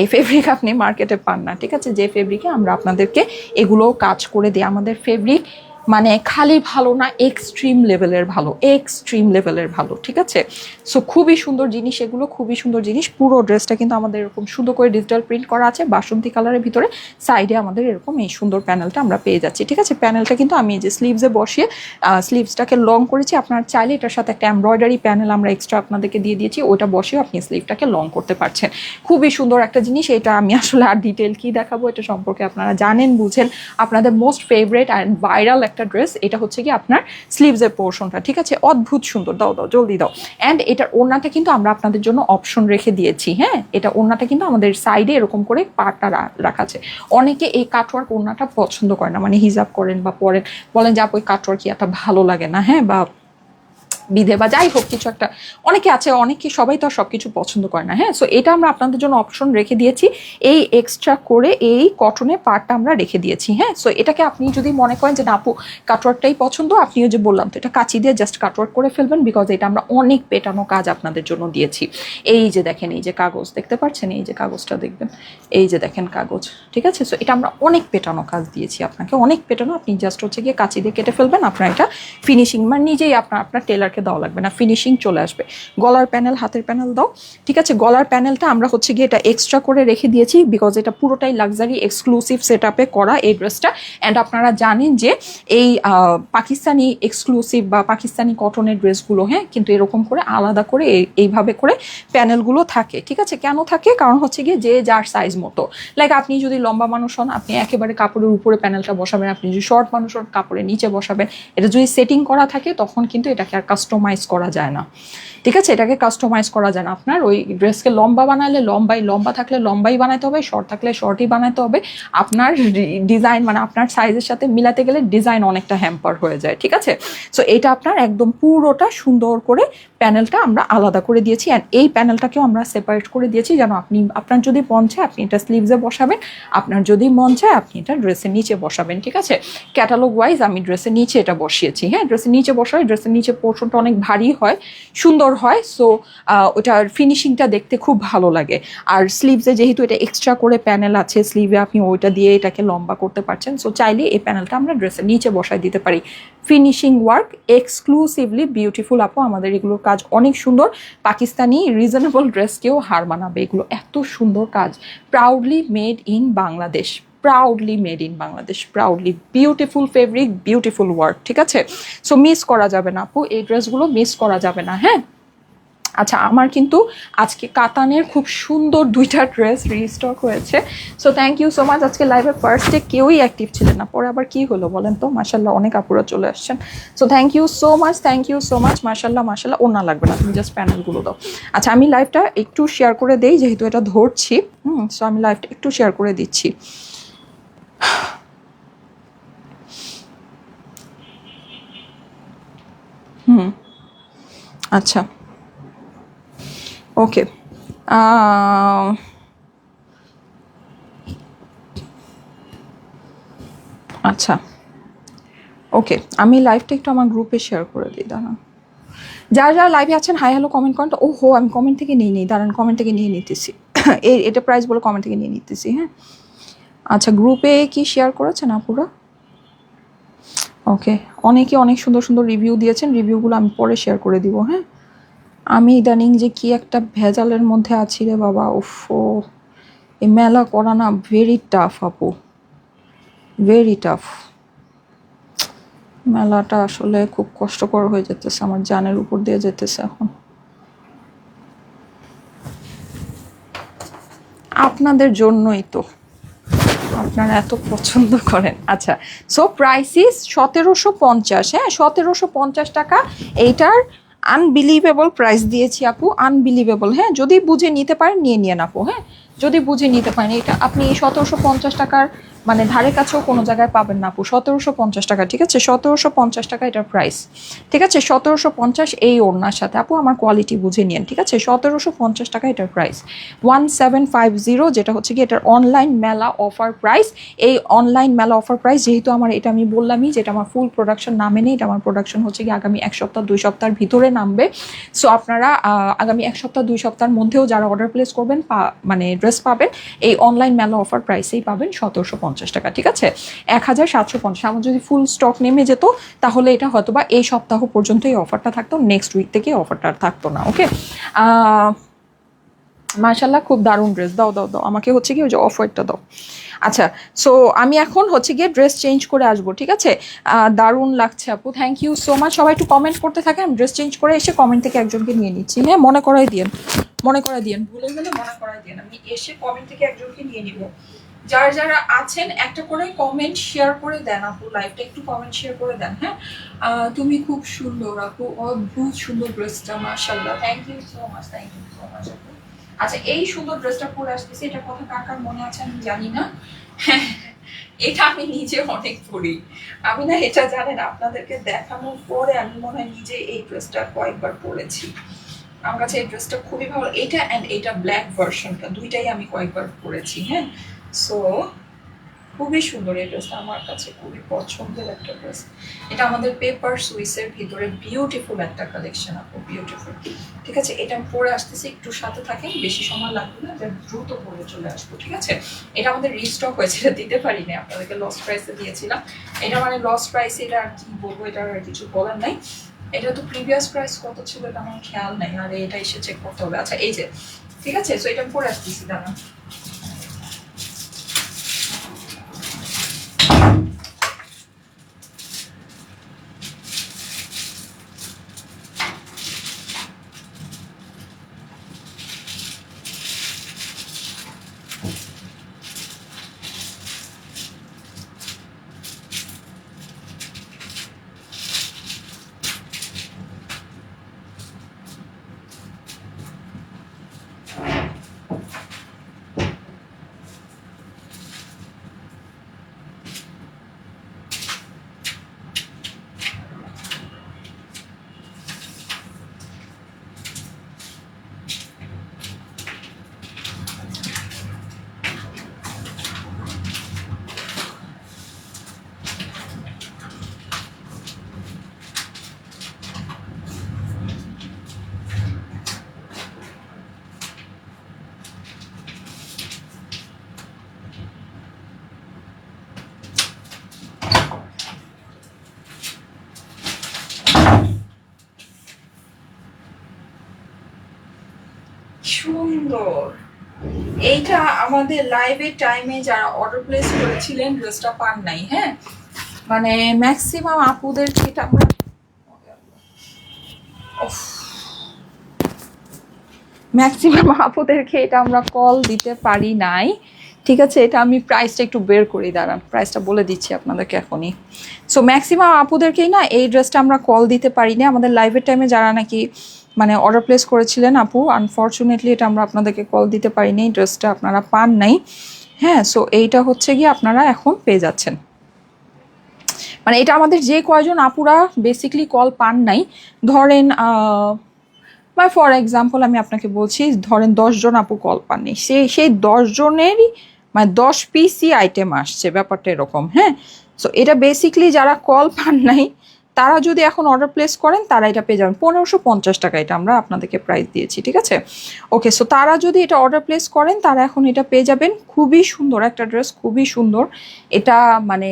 এই ফেব্রিক আপনি মার্কেটে পান না, ঠিক আছে? যে ফেব্রিকে আমরা আপনাদেরকে এগুলো কাজ করে দিই, আমাদের ফেব্রিক মানে খালি ভালো না, এক্সট্রিম লেভেলের ভালো, এক্সট্রিম লেভেলের ভালো, ঠিক আছে? সো খুবই সুন্দর জিনিস এগুলো, খুবই সুন্দর জিনিস। পুরো ড্রেসটা কিন্তু আমাদের এরকম সুন্দর করে ডিজিটাল প্রিন্ট করা আছে বাসন্তী কালারের ভিতরে, সাইডে আমাদের এরকম এই সুন্দর প্যানেলটা আমরা পেয়ে যাচ্ছি, ঠিক আছে? প্যানেলটা কিন্তু আমি এই যে স্লিভসে বসিয়ে স্লিভসটাকে লং করেছি, আপনার চাইলে এটার সাথে একটা এমব্রয়ডারি প্যানেল আমরা এক্সট্রা আপনাদেরকে দিয়ে দিয়েছি, ওটা বসিয়ে আপনি স্লিভটাকে লং করতে পারছেন। খুবই সুন্দর একটা জিনিস, এটা আমি আসলে আর ডিটেল কি দেখাবো, এটা সম্পর্কে আপনারা জানেন, বুঝেন, আপনাদের মোস্ট ফেভারিট অ্যান্ড ভাইরাল একটা ড্রেস। এটা হচ্ছে কি আপনার স্লিভসের পোর্শনটা, ঠিক আছে? অদ্ভুত সুন্দর, দাও দাও জলদি দাও। অ্যান্ড এটার ওড়নাটা কিন্তু আমরা আপনাদের জন্য অপশন রেখে দিয়েছি, হ্যাঁ, এটা ওড়নাটা কিন্তু আমাদের সাইডে এরকম করে পাটটা রাখা আছে। অনেকে এই কাটওয়ার্ক ওড়নাটা পছন্দ করে না, মানে হিজাব করেন বা পরেন, বলেন যে আপু কাটওয়ার্ক কি একটা ভালো লাগে না, হ্যাঁ, বা বিধে বা যাই হোক কিছু একটা, অনেকে আছে, অনেকে, সবাই তো আর সবকিছু পছন্দ করে না, হ্যাঁ। সো এটা আমরা আপনাদের জন্য অপশন রেখে দিয়েছি, এই এক্সট্রা করে এই কটনের পার্টটা আমরা রেখে দিয়েছি, হ্যাঁ। সো এটাকে আপনি যদি মনে করেন যে না আপু কাটওয়ার্কটাই পছন্দ, আপনিও যে বললাম তো এটা কাচি দিয়ে জাস্ট কাটওয়ার্ক করে ফেলবেন, বিকজ এটা আমরা অনেক পেটানো কাজ আপনাদের জন্য দিয়েছি। এই যে দেখেন, এই যে কাগজ দেখতে পাচ্ছেন, এই যে কাগজটা দেখবেন, এই যে দেখেন কাগজ, ঠিক আছে? সো এটা আমরা অনেক পেটানো কাজ দিয়েছি আপনাকে, অনেক পেটানো, আপনি জাস্ট হচ্ছে গিয়ে কাচি দিয়ে কেটে ফেলবেন, আপনার এটা ফিনিশিং মানে নিজেই আপনার টেলারকে দেওয়া লাগবে না, ফিনিশিং চলে আসবে। গলার প্যানেল, হাতের প্যানেল দাও, ঠিক আছে? গলার প্যানেলটা আমরা হচ্ছে গিয়ে এটা এক্সট্রা করে রেখে দিয়েছি, বিকজ এটা পুরোটাই লাক্সারি এক্সক্লুসিভ সেট আপে করা এই ড্রেসটা। অ্যান্ড আপনারা জানেন যে এই পাকিস্তানি এক্সক্লুসিভ বা পাকিস্তানি কটনের ড্রেসগুলো, হ্যাঁ, কিন্তু এরকম করে আলাদা করে এইভাবে করে প্যানেলগুলো থাকে, ঠিক আছে? কেন থাকে? কারণ হচ্ছে গিয়ে যে যার সাইজ মতো, লাইক আপনি যদি লম্বা মানুষ হন আপনি একেবারে কাপড়ের উপরে প্যানেলটা বসাবেন, আপনি যদি শর্ট মানুষ হন কাপড়ের নিচে বসাবেন। এটা যদি সেটিং করা থাকে তখন কিন্তু এটাকে আর কাস্টমাইজ করা যায় না, ঠিক আছে? এটাকে কাস্টমাইজ করা যায় না। আপনার ওই ড্রেসকে লম্বা বানালে লম্বা থাকলে লম্বাই বানাতে হবে, শর্ট থাকলে শর্টই বানাতে হবে। আপনার ডিজাইন মানে আপনার সাইজের সাথে মিলাতে গেলে ডিজাইন অনেকটা হ্যাম্পার হয়ে যায়, ঠিক আছে? সো এটা আপনার একদম পুরোটা সুন্দর করে প্যানেলটা আমরা আলাদা করে দিয়েছি, অ্যান্ড এই প্যানেলটাকেও আমরা সেপারেট করে দিয়েছি যেন আপনার যদি মন চায় আপনি এটা স্লিভসে বসাবেন, আপনার যদি মন চায় আপনি এটা ড্রেসের নিচে বসাবেন, ঠিক আছে? ক্যাটালগ ওয়াইজ আমি ড্রেসের নিচে এটা বসিয়েছি, হ্যাঁ, ড্রেসের নিচে বসাই, ড্রেসের নিচে পোর্শনটা অনেক ভারী হয়, সুন্দর হয়, সো ওটার ফিনিশিংটা দেখতে খুব ভালো লাগে। আর স্লিভসে যেহেতু এটা এক্সট্রা করে প্যানেল আছে, স্লিভে আপনি ওইটা দিয়ে এটাকে লম্বা করতে পারছেন, সো চাইলে এই প্যানেলটা আমরা ড্রেসের নিচে বসাই দিতে পারি। ফিনিশিং ওয়ার্ক এক্সক্লুসিভলি বিউটিফুল আপু, আমাদের এগুলোর কাজ অনেক সুন্দর, পাকিস্তানি রিজনেবল ড্রেসকেও হার মানাবে, এগুলো এত সুন্দর কাজ, proudly made in Bangladesh, proudly made in Bangladesh, proudly beautiful fabric, beautiful work, ঠিক আছে? সো মিস করা যাবে না আপু, এই ড্রেসগুলো মিস করা যাবে না, হ্যাঁ। আচ্ছা, আমার কিন্তু আজকে কাতানের খুব সুন্দর 2টা ড্রেস রিস্টক হয়েছে, so thank you so much. আজকে লাইভের ফার্স্টে কেউই অ্যাক্টিভ ছিলেন না, পরে আবার কি হলো বলেন তো? মাশাল্লাহ অনেক আপুরা চলে আসছেন, so thank you so much, thank you so much. মাশাল্লাহ মাশাল্লাহ, ওনা লাগবে না, তুমি জাস্ট প্যানেলগুলো দাও। আচ্ছা, আমি লাইভটা একটু শেয়ার করে দেই, যেহেতু এটা ধরছি, সো আমি লাইভটা একটু শেয়ার করে দিচ্ছি। আচ্ছা, ওকে, আচ্ছা ওকে, আমি লাইভটা একটু আমার গ্রুপে শেয়ার করে দিই, দাঁড়ান। যারা যারা লাইভে আছেন হাই হ্যালো কমেন্ট করেন। ও হো, আমি কমেন্ট থেকে নিই দাঁড়ান, কমেন্ট থেকে নিয়ে নিতেছি। এটা প্রাইস বলে কমেন্ট থেকে নিয়ে নিতেছি। হ্যাঁ আচ্ছা, গ্রুপে কি শেয়ার করেছেন আপুরা? ওকে, অনেকে অনেক সুন্দর সুন্দর রিভিউ দিয়েছেন, রিভিউগুলো আমি পরে শেয়ার করে দিব। হ্যাঁ, আমি ইদানিং যে কি একটা ভেজালের মধ্যে আছি রে বাবা, উফো, এই মেলা করা না ভেরি টাফ আপু, ভেরি টাফ। মেলাটা আসলে খুব কষ্টকর হয়ে যেতেছে, আমার জানের উপর দিয়ে যেতেছে এখন। আপনাদের জন্যই তো, আপনারা এত পছন্দ করেন। আচ্ছা, সো প্রাইস ইজ 1750। হ্যাঁ 1750 টাকা। এইটার আনবিলিভেবল প্রাইস দিয়েছি আপু, আনবিলিভেবল। হ্যাঁ, যদি বুঝে নিতে পারেন নিয়ে নিয়ে আপু। হ্যাঁ, যদি বুঝে নিতে পারেন, এটা আপনি 1750 টাকার মানে ধারে কাছেও কোনো জায়গায় পাবেন না আপু। 1750 টাকা, ঠিক আছে, 1750 টাকা এটার প্রাইস। ঠিক আছে, 1750 এই ওড়নার সাথে আপু, আমার কোয়ালিটি বুঝে নিন। ঠিক আছে, 1750 টাকা এটার প্রাইস। 1750, যেটা হচ্ছে কি এটার অনলাইন মেলা অফার প্রাইস। এই অনলাইন মেলা অফার প্রাইস যেহেতু আমার, এটা আমি বললামই যেটা আমার ফুল প্রোডাকশন নামে নেই, এটা আমার প্রোডাকশন হচ্ছে কি আগামী 1 সপ্তাহ 2 সপ্তাহের ভিতরে নামবে। সো আপনারা আগামী 1 সপ্তাহ 2 সপ্তাহের মধ্যেও যারা অর্ডার প্লেস করবেন মানে ড্রেস পাবেন এই অনলাইন মেলা অফার প্রাইসেই পাবেন 1750 টাকা। ঠিক আছে, 1750। আমার যদি ফুল স্টক নেমে যেত তাহলে এটা হয়তো বা এই সপ্তাহ পর্যন্ত এই অফারটা থাকতো, নেক্সট উইক থেকে অফারটা থাকতো না। ওকে, মাশাল্লাহ খুব দারুণ ড্রেস। দাও দাও দাও আমাকে হচ্ছে কি ওই যে অফ হোয়াইটটা দাও। আচ্ছা, সো আমি এখন হচ্ছে গিয়ে ড্রেস চেঞ্জ করে আসবো। ঠিক আছে, দারুণ লাগছে আপু, থ্যাংক ইউ সো মাচ। সবাই একটু কমেন্ট করতে থাকে, আমি ড্রেস চেঞ্জ করে এসে কমেন্ট থেকে একজনকে নিয়ে নিচ্ছি। হ্যাঁ, মনে করাই দিয়েন, মনে করাই দিয়েন, ভুলে গেলে মনে করাই দিয়েন, আমি এসে কমেন্ট থেকে একজনকে নিয়ে নিব। যারা যারা আছেন একটা করে কমেন্ট শেয়ার করে দেন আপু, লাইভটা একটু কমেন্ট শেয়ার করে দেন। হ্যাঁ, তুমি খুব সুন্দর আপু, অদ্ভুত সুন্দর ড্রেসটা, মাশাআল্লাহ, thank you so much, thank you so much আপু। আচ্ছা, এই সুন্দর ড্রেসটা পরে আসতেছি, এটা কথা কার কার মনে আছে আমি জানি না। হ্যাঁ, এটা আমি নিজে অনেক পরি। আমি না এটা জানেন আপনাদেরকে দেখানোর পরে আমি মনে হয় নিজে এই ড্রেসটা কয়েকবার পরেছি। আমার কাছে এই ড্রেসটা খুবই ভালো, এটা অ্যান্ড এটা ব্ল্যাক ভার্সনটা দুইটাই আমি কয়েকবার পরেছি। হ্যাঁ, সো খুবই সুন্দর এই ড্রেসটা, আমার কাছে খুবই পছন্দের একটা ড্রেস। এটা আমাদের পেপার সুইসের ভিতরে বিউটিফুল একটা কালেকশন আপু, বিউটিফুল। ঠিক আছে, এটা আমি পরে আসতেছি, একটু সাথে থাকেন, বেশি সময় লাগবে না, দ্রুত পরে চলে আসবো। ঠিক আছে, এটা আমাদের রিস্টক হয়েছে, এটা দিতে পারিনি আপনাদেরকে, লস প্রাইসে দিয়েছিলাম। এটা মানে লস প্রাইস, এটা আর কি বলবো, এটা আর কিছু বলার নাই। এটা তো প্রিভিয়াস প্রাইস কত ছিল এটা আমার খেয়াল নাই, আর এটা এসে চেক করতে হবে। আচ্ছা, এই যে ঠিক আছে, সো এটা আমি পরে আসতেছি, দাঁড়ান। সুন্দর, এইটা আমাদের লাইভের টাইমে যারা অর্ডার প্লেস করেছিলেন ড্রেসটা পান নাই। হ্যাঁ, মানে ম্যাক্সিমাম আপুদেরকে এটা আমরা ম্যাক্সিমাম আপুদেরকে এটা আমরা কল দিতে পারি নাই। ঠিক আছে, এটা আমি প্রাইসটা একটু বের করি, দাঁড়ান, প্রাইসটা বলে দিচ্ছি আপনাদেরকে এখনই। সো ম্যাক্সিমাম আপুদেরকেই না এই ড্রেসটা আমরা কল দিতে পারি না, আমাদের লাইভের টাইমে যারা নাকি মানে অর্ডার প্লেস করেছিলেন আপু, আনফর্চুনেটলি এটা আমরা আপনাদেরকে কল দিতে পারিনি, এই ড্রেসটা আপনারা পান নাই। হ্যাঁ, সো এইটা হচ্ছে গিয়ে আপনারা এখন পেয়ে যাচ্ছেন। মানে এটা আমাদের যে কয়জন আপুরা বেসিকলি কল পান নাই, ধরেন বা ফর এক্সাম্পল আমি আপনাকে বলছি, ধরেন 10 জন আপু কল পাননি, সেই 10 জনেরই মানে 10 পিসই আইটেম আসছে, ব্যাপারটা এরকম। হ্যাঁ, সো এটা বেসিকলি যারা কল পান নাই তারা যদি এখন অর্ডার প্লেস করেন তারা এটা পেয়ে যাবেন 1550 টাকা, এটা আমরা আপনাদেরকে প্রাইস দিয়েছি, ঠিক আছে। ওকে, সো তারা যদি এটা অর্ডার প্লেস করেন তারা এখন এটা পেয়ে যাবেন। খুবই সুন্দর একটা ড্রেস, খুবই সুন্দর এটা, মানে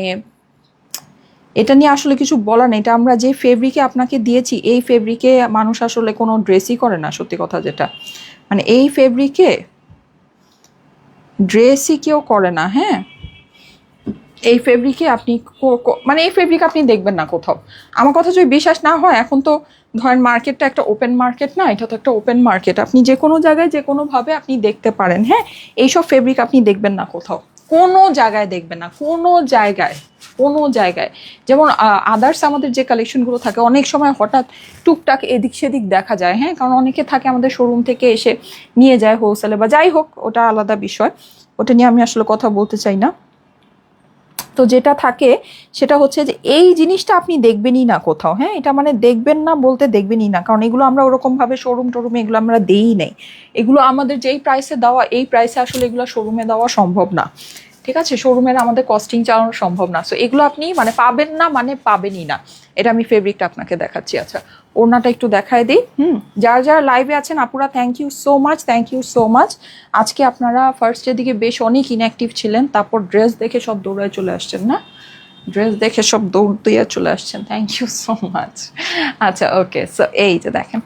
এটা নিয়ে আসলে কিছু বলার নেই। এটা আমরা যে ফেব্রিকে আপনাকে দিয়েছি, এই ফেব্রিকে মানুষ আসলে কোনো ড্রেসই করে না, সত্যি কথা যেটা, মানে এই ফেব্রিকে ড্রেসই কেউ করে না। হ্যাঁ, এই ফেব্রিকে আপনি মানে এই ফেব্রিক আপনি দেখবেন না কোথাও। আমার কথা যদি বিশ্বাস না হয়, এখন তো ধরেন মার্কেটটা একটা ওপেন মার্কেট না, এটা তো একটা ওপেন মার্কেট, আপনি যে কোনো জায়গায় যে কোনোভাবে আপনি দেখতে পারেন। হ্যাঁ, এইসব ফেব্রিক আপনি দেখবেন না কোথাও, কোনো জায়গায় দেখবেন না, কোনো জায়গায়, কোনো জায়গায়। যেমন আদার্স আমাদের যে কালেকশনগুলো থাকে অনেক সময় হঠাৎ টুকটাক এদিক সেদিক দেখা যায়। হ্যাঁ, কারণ অনেকে থাকে আমাদের শোরুম থেকে এসে নিয়ে যায় হোলসেলে বা যাই হোক, ওটা আলাদা বিষয়, ওটা নিয়ে আমি আসলে কথা বলতে চাই না। তো যেটা থাকে সেটা হচ্ছে যে এই জিনিসটা আপনি দেখবেনই না কোথাও। হ্যাঁ, এটা মানে দেখবেন না বলতে দেখবেনই না, কারণ এগুলো আমরা ওরকমভাবে শোরুম টোরুমে এগুলো আমরা দেই নেই। এগুলো আমাদের যেই প্রাইসে দেওয়া, এই প্রাইসে আসলে এগুলো শোরুমে দেওয়া সম্ভব না, ঠিক আছে। শোরুমের আমাদের কস্টিং চালানো সম্ভব না। সো এগুলো আপনি মানে পাবেন না, মানে পাবেনই না। এটা আমি ফেব্রিকটা আপনাকে দেখাচ্ছি। আচ্ছা, ওড়নাটা একটু দেখায় দিই। যারা যারা লাইভে আছেন আপুরা, thank you so much, thank you so much. আজকে আপনারা ফার্স্টের দিকে বেশ অনেক ইনঅ্যাক্টিভ ছিলেন, তারপর ড্রেস দেখে সব দৌড়ায় চলে আসছেন না, ড্রেস দেখে সব দৌড় দিয়ে চলে আসছেন, থ্যাংক ইউ সো মাচ। আচ্ছা, ওকে, সো এই যে দেখেন,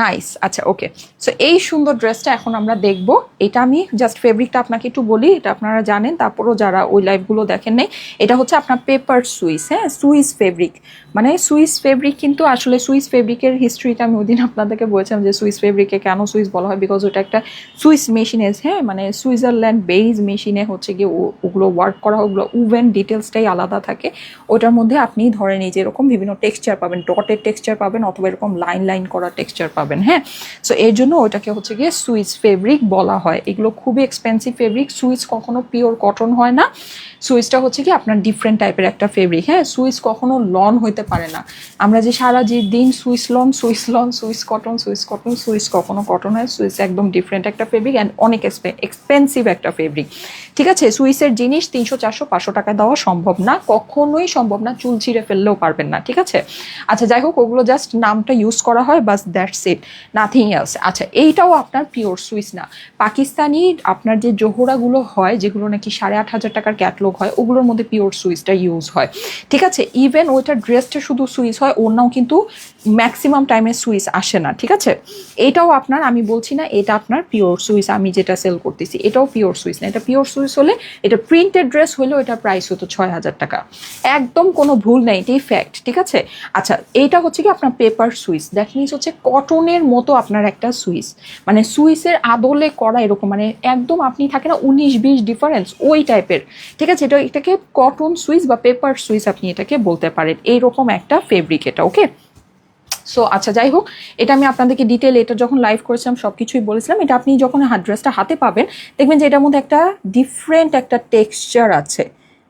নাইস। আচ্ছা, ওকে, সো এই সুন্দর ড্রেসটা এখন আমরা দেখব। এটা আমি জাস্ট ফেব্রিকটা আপনাকে একটু বলি, এটা আপনারা জানেন, তারপরও যারা ওই লাইভগুলো দেখেন নাই, এটা হচ্ছে আপনার পেপার সুইস। হ্যাঁ, সুইস ফেব্রিক, মানে সুইস ফেব্রিক, কিন্তু আসলে সুইস ফেব্রিকের হিস্ট্রিটা আমি ওই দিন আপনাদেরকে বলেছিলাম যে সুইস ফেব্রিকে কেন সুইস বলা হয়, বিকজ ওটা একটা সুইস মেশিনে, হ্যাঁ, মানে সুইজারল্যান্ড বেইজ মেশিনে হচ্ছে গিয়ে ওগুলো ওয়ার্ক করা, ওগুলো উভেন ডিটেলসটাই আলাদা থাকে। ওটার মধ্যে আপনি ধরেন এই যে এরকম বিভিন্ন টেক্সচার পাবেন, ডটের টেক্সচার পাবেন অথবা এরকম লাইন লাইন করা টেক্সচার পাবেন। হ্যাঁ, সো এর জন্য ওটাকে হচ্ছে গিয়ে সুইস ফেব্রিক বলা হয়। এগুলো খুবই এক্সপেন্সিভ ফেব্রিক। সুইস কখনো পিওর কটন হয় না, সুইসটা হচ্ছে কি আপনার ডিফারেন্ট টাইপের একটা ফেব্রিক। হ্যাঁ, সুইস কখনো লন হইতে পারে না। আমরা যে সারা যে দিন Swiss loan, Swiss loan, Swiss cotton, Swiss cotton, Swiss কখনো কটন হয়। সুইস একদম ডিফারেন্ট একটা ফেব্রিক অ্যান্ড অনেক এক্সপেন্সিভ একটা ফেব্রিক, ঠিক আছে। সুইসের জিনিস 300, 400, 500 টাকা দেওয়া সম্ভব না, কখনোই সম্ভব না, চুল ছিঁড়ে ফেললেও পারবেন না, ঠিক আছে। আচ্ছা, যাই হোক, ওগুলো জাস্ট নামটা ইউজ করা হয়, বাস দ্যাটস ইট, নাথিং এলস। আচ্ছা, এইটাও আপনার পিওর সুইস না, পাকিস্তানি আপনার যে জোহরাগুলো হয়, যেগুলো নাকি 8,500 টাকার ক্যাটলগ হয়, ওগুলোর মধ্যে পিওর সুইসটা ইউজ হয়, ঠিক আছে। ইভেন ওইটার ড্রেসটা শুধু সুইস হয়, ওনাও কিন্তু ম্যাক্সিমাম টাইমে সুইস আসে না, ঠিক আছে। এটাও আপনার, আমি বলছি না এটা আপনার পিওর সুইস, আমি যেটা সেল করতেছি এটাও পিওর সুইস না। এটা পিওর সুইস হলে, এটা প্রিন্টেড ড্রেস হলেও এটা প্রাইস হতো 6,000 টাকা, একদম কোনো ভুল নেই, এটাই ফ্যাক্ট, ঠিক আছে। আচ্ছা, এইটা হচ্ছে কি আপনার পেপার সুইস, দ্যাট মিনস হচ্ছে কটনের মতো আপনার একটা সুইস, মানে সুইসের আদলে করা এরকম, মানে একদম আপনি থাকে না 19-20 ডিফারেন্স ওই টাইপের, ঠিক আছে। এটাকে কটন সুইস বা পেপার সুইস আপনি এটাকে বলতে পারেন, এইরকম একটা ফেব্রিক এটা, ওকে। সো আচ্ছা, যাই হোক, এটা আমি আপনাদেরকে ডিটেল, এটা যখন লাইভ করেছিলাম সব কিছুই বলেছিলাম। এটা আপনি যখন ড্রেসটা হাতে পাবেন দেখবেন যে এটার মধ্যে একটা ডিফারেন্ট একটা টেক্সচার আছে,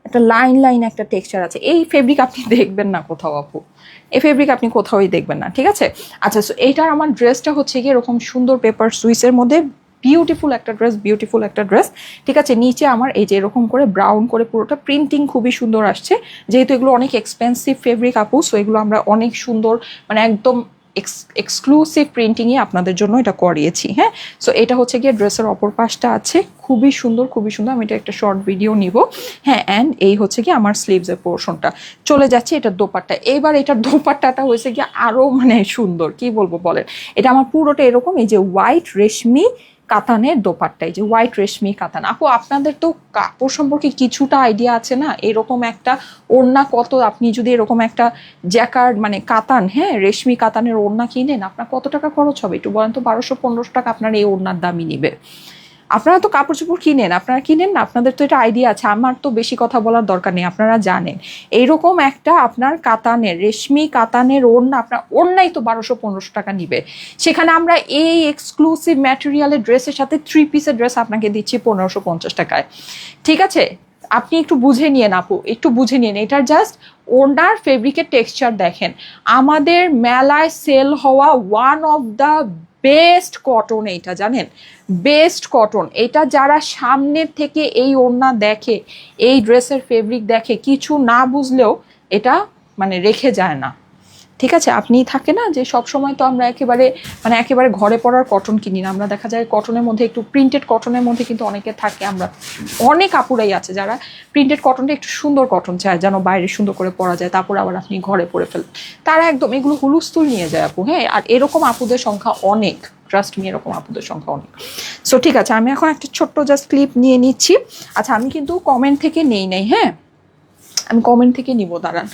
একটা লাইন লাইন একটা টেক্সচার আছে। এই ফেব্রিক আপনি দেখবেন না কোথাও আপু, এই ফেব্রিক আপনি কোথাওই দেখবেন না, ঠিক আছে। আচ্ছা, সো এইটার আমার ড্রেসটা হচ্ছে গিয়ে এরকম সুন্দর পেপার সুইসের মধ্যে বিউটিফুল একটা ড্রেস, বিউটিফুল একটা ড্রেস, ঠিক আছে। নিচে আমার এই যে এরকম করে ব্রাউন করে পুরোটা প্রিন্টিং খুবই সুন্দর আসছে, যেহেতু এগুলো অনেক এক্সপেন্সিভ ফেব্রিক আপু, সো এগুলো আমরা অনেক সুন্দর, মানে একদম এক্সক্লুসিভ প্রিন্টিংয়ে আপনাদের জন্য এটা করিয়েছি। হ্যাঁ, সো এটা হচ্ছে গিয়ে ড্রেসের অপর পাশটা আছে, খুবই সুন্দর, খুবই সুন্দর। আমি এটা একটা শর্ট ভিডিও নিব। হ্যাঁ, অ্যান্ড এই হচ্ছে কি আমার স্লিভসের পোর্শনটা। চলে যাচ্ছে এটার দোপাট্টা। এবার এটার দোপাট্টাটা হয়েছে গিয়ে আরও মানে সুন্দর, কি বলবো বলেন। এটা আমার পুরোটা এরকম, এই যে হোয়াইট রেশমি কাতানের দোপাট্টাই, যে হোয়াইট রেশমি কাতান। আপু, আপনাদের তো কাপড় সম্পর্কে কিছুটা আইডিয়া আছে না, এরকম একটা ওড়না কত, আপনি যদি এরকম একটা জ্যাকার্ড মানে কাতান, হ্যাঁ, রেশমি কাতানের ওড়না কিনেন, আপনার কত টাকা খরচ হবে একটু বলেন তো। 1200-1500 টাকা আপনার এই ওড়নার দামই নিবে। আপনারা তো কাপড় চোপড় কিনেন, আপনারা কিনেন না, আপনাদের তো এটা আইডিয়া আছে, আমার তো বেশি কথা বলার দরকার নেই, আপনারা জানেন। এইরকম একটা আপনার কাতানের, রেশমি কাতানের ওড়না, আপনার ওড়নাই তো 1200-1500 টাকা নিবে। সেখানে আমরা এই এক্সক্লুসিভ ম্যাটেরিয়ালের ড্রেসের সাথে 3 পিসের ড্রেস আপনাকে দিচ্ছি 1550 টাকায়, ঠিক আছে। আপনি একটু বুঝে নিয়েন আপু, একটু বুঝে নিন, এটার জাস্ট ওনার ফেব্রিকের টেক্সচার দেখেন, আমাদের মেলায় সেল হওয়া one of the best cotton, এইটা জানেন, বেস্ট কটন। এটা যারা সামনের থেকে এই ওড়না দেখে, এই ড্রেসের ফেব্রিক দেখে, কিছু না বুঝলেও এটা মানে রেখে যায় না। ঠিক আছে, আপনি থাকে না যে সব সময় তো আমরা একেবারে ঘরে পরার কটন কিনি না, আমরা দেখা যায় কটনের মধ্যে একটু প্রিন্টেড কটনের মধ্যে কিন্তু অনেকে থাকে, আমরা অনেক আপুরাই আছে যারা প্রিন্টেড কটনটা একটু সুন্দর কটন চায় যেন বাইরে সুন্দর করে পরা যায়, তারপর আবার আপনি ঘরে পরে ফেলেন, তারা একদম এগুলো হুলুস্থুল নিয়ে যায় আপু। হ্যাঁ, আর এরকম আপুদের সংখ্যা অনেক, ট্রাস্ট মি, এরকম আপুদের সংখ্যা অনেক। সো ঠিক আছে, আমি এখন একটা ছোট্ট জাস্ট ক্লিপ নিয়ে নিচ্ছি। আচ্ছা, আমি কিন্তু কমেন্ট থেকে নেই নাই, হ্যাঁ আমি কমেন্ট থেকে নিব, দাঁড়ান।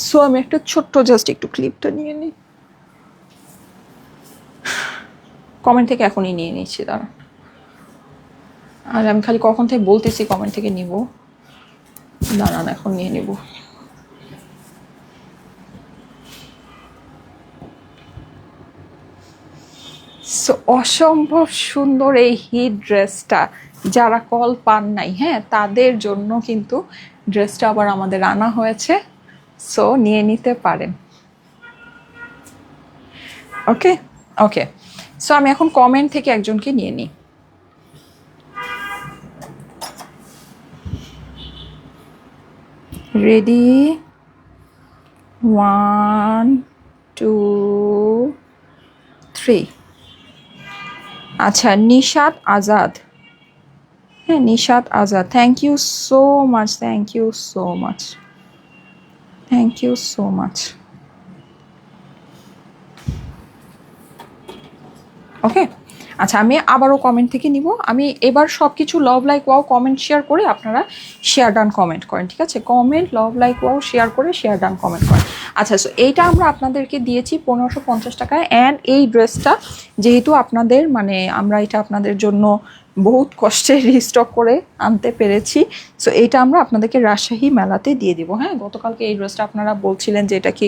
সো আমি একটা ছোট্ট জাস্ট একটু ক্লিপটা নিয়ে নিই, কমেন্ট থেকে এখনই নিয়ে নিচ্ছি, দাঁড়ান। আর আমি খালি কখন থেকে বলতেছি কমেন্ট থেকে নিব, দাঁড়ান এখন নিয়ে নিব। সো অসম্ভব সুন্দর এই হিট ড্রেসটা, যারা কল পান নাই, হ্যাঁ তাদের জন্য কিন্তু ড্রেসটা আবার আমাদের আনা হয়েছে, সো নিয়ে নিতে পারেন। ওকে ওকে, সো আমি এখন কমেন্ট থেকে একজনকে নিয়ে নিই। রেডি, 1 2 3। আচ্ছা, নিশাত আজাদ, হ্যাঁ Nishat Azad, thank you so much, thank you so much, thank you so much. Okay, আচ্ছা আমি আবারও কমেন্ট থেকে নিব। আমি এবার সব কিছু love like wow comment share করে আপনারা শেয়ার ডান কমেন্ট করেন, ঠিক আছে? Comment love like wow share করে শেয়ার ডান কমেন্ট করেন। আচ্ছা, সো এইটা আমরা আপনাদেরকে দিয়েছি 1550 টাকায়। অ্যান্ড এই ড্রেসটা যেহেতু আপনাদের আমরা এটা আপনাদের জন্য বহুত কষ্টে রিস্টক করে আনতে পেরেছি, সো এইটা আমরা আপনাদেরকে রাজশাহী মেলাতে দিয়ে দিব। হ্যাঁ, গতকালকে এই ড্রেসটা আপনারা বলছিলেন যে এটা কি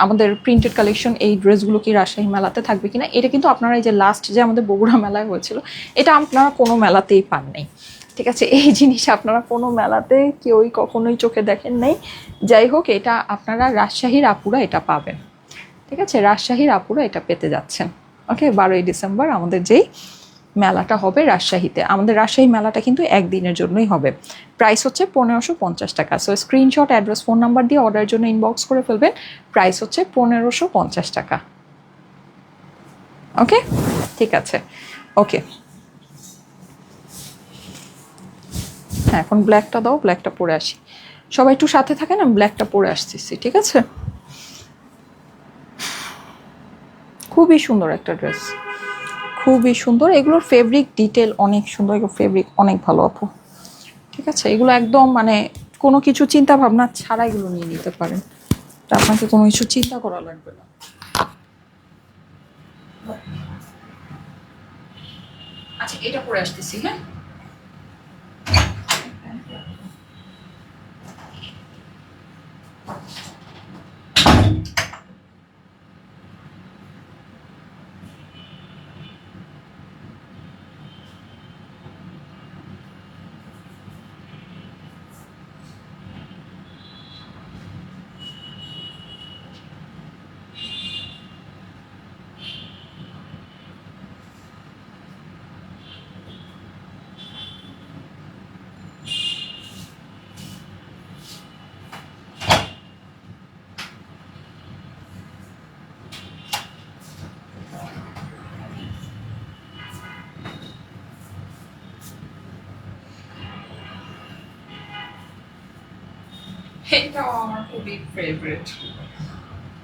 আমাদের প্রিন্টেড কালেকশন, এই ড্রেসগুলো কি রাজশাহী মেলাতে থাকবে কিনা। এটা কিন্তু আপনারা এই যে লাস্ট যে আমাদের বগুড়া মেলায় হয়েছিল, এটা আপনারা কোনো মেলাতেই পান নাই, ঠিক আছে? এই জিনিস আপনারা কোনো মেলাতে কেউই কখনোই চোখে দেখেন নাই। যাই হোক, এটা আপনারা রাজশাহীর আপুরা এটা পাবেন, ঠিক আছে? রাজশাহীর আপুরা এটা পেতে যাচ্ছেন। ওকে, 12ই ডিসেম্বর আমাদের যেই মেলাটা হবে রাজশাহীতে, আমাদের রাজশাহী মেলাটা কিন্তু একদিনের জন্যই হবে। প্রাইস হচ্ছে 1550 টাকা। So screenshot, address, phone number দিয়ে অর্ডারের জন্য ইনবক্স করে ফেলবেন। প্রাইস হচ্ছে 1550 টাকা। ওকে, ঠিক আছে, ওকে। হ্যাঁ, এখন ব্ল্যাকটা দাও, ব্ল্যাকটা পরে আসি। সবাই একটু সাথে থাকেন, আমি ব্ল্যাকটা পরে আসতেছি, ঠিক আছে? খুবই সুন্দর একটা ড্রেস, খুবই সুন্দর। এগুলোর ফেব্রিক ডিটেল অনেক সুন্দর, এগুলো ফেব্রিক অনেক ভালো আপু, ঠিক আছে? এগুলো একদম কোনো কিছু চিন্তা ভাবনা ছাড়া এগুলো নিয়ে নিতে পারেন, আপনাকে কোনো কিছু চিন্তা করা লাগবে না। আচ্ছা, এটা পরে আসতেছি, হ্যাঁ। এটাও আমার খুবই ফেভারিট,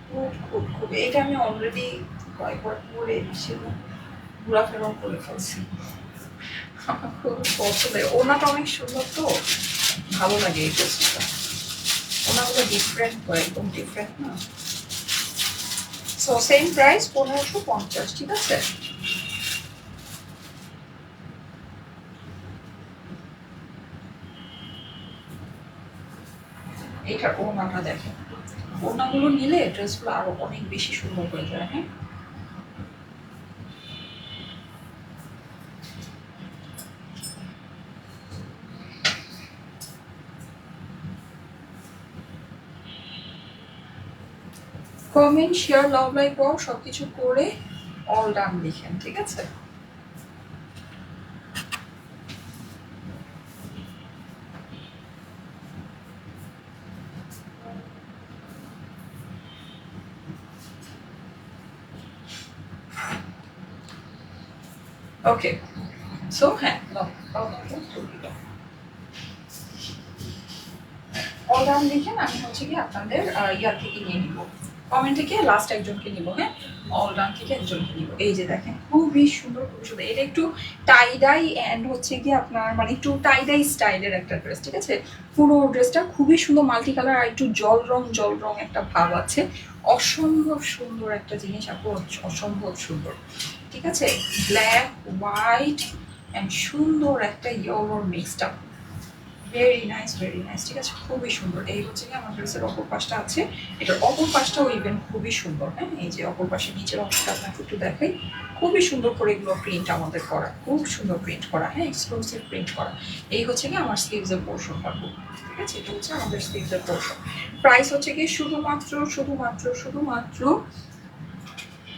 খুব খুব খুব। এটা আমি অলরেডি কয়েকবার পরে এসেছিল, ঘোরাফেরাও করে ফেলছি। আমার খুব পছন্দের, ওনাটা অনেক সুন্দর, তো ভালো লাগে এই ড্রেসটা। ওনাগুলো ডিফারেন্ট, একদম ডিফারেন্ট না। সো সেম প্রাইস 1550, ঠিক আছে? এইটার ওড়নাটা দেখেন, ওড়নাগুলো নিলে ড্রেসগুলো আরো অনেক বেশি সুন্দর হয়ে যায়। হ্যাঁ, কমেন্ট, শেয়ার, লাভ, লাইক, ওয়াও সবকিছু করে অল ডান লিখেন, ঠিক আছে? ওকে, সো হ্যাঁ, অল ডান লিখেন। আমি হচ্ছে কি আপনাদের ইয়ার থেকে নিয়ে নিব, কমেন্ট থেকে লাস্ট একজনকে নিব। হ্যাঁ, অল ডান থেকে একজনকে নিব। এই যে দেখেন খুবই সুন্দর, খুবই সুন্দর। এটা একটু টাইডাই অ্যান্ড হচ্ছে কি আপনার মানে একটু টাইডাই স্টাইলের একটা ড্রেস, ঠিক আছে? পুরো ড্রেসটা খুবই সুন্দর, মাল্টি কালার আর একটু জল রং একটা ভাব আছে। অসম্ভব সুন্দর একটা জিনিস আপু, অসম্ভব সুন্দর, ঠিক আছে? ব্ল্যাক, হোয়াইট অ্যান্ড সুন্দর একটা ইয়েলোর মিক্সড আপ। ভেরি নাইস, ঠিক আছে? খুবই সুন্দর। এই হচ্ছে কি আমার ড্রেসের অপর পাশটা আছে, এটার অপর পাশটাও ইভেন খুবই সুন্দর। হ্যাঁ, এই যে অপর পাশে নিচের অংশটা আপনাকে একটু দেখাই, খুবই সুন্দর করে এগুলো প্রিন্ট আমাদের করা, খুব সুন্দর প্রিন্ট করা। হ্যাঁ, এক্সক্লুসিভ প্রিন্ট করা। এই হচ্ছে কি আমার স্লিভসের পোর্শন পাবো, ঠিক আছে? এটা হচ্ছে আমাদের স্লিভসের পোর্শন। প্রাইস হচ্ছে কি শুধুমাত্র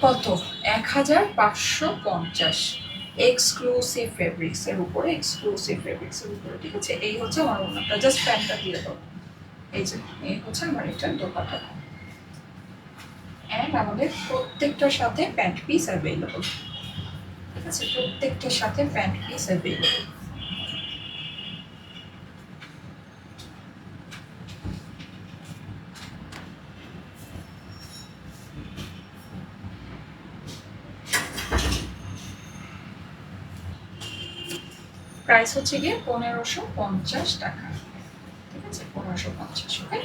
কত, 1550 এক্সক্লুসিভ ফেব্রিক্সের উপরে, ঠিক আছে? এই হচ্ছে আমার ওনাটা, জাস্ট প্যান্টটা দিয়ে দাও। এই যে এই হচ্ছে আমার এটার দোপাট্টা, অ্যান্ড আমাদের প্রত্যেকটার সাথে প্যান্ট পিস অ্যাভেলেবল, ঠিক আছে? প্রত্যেকটার সাথে প্যান্ট পিস অ্যাভেলেবল। প্রাইস হচ্ছে গিয়ে 1550 টাকা, ঠিক আছে? 1550। ওকে,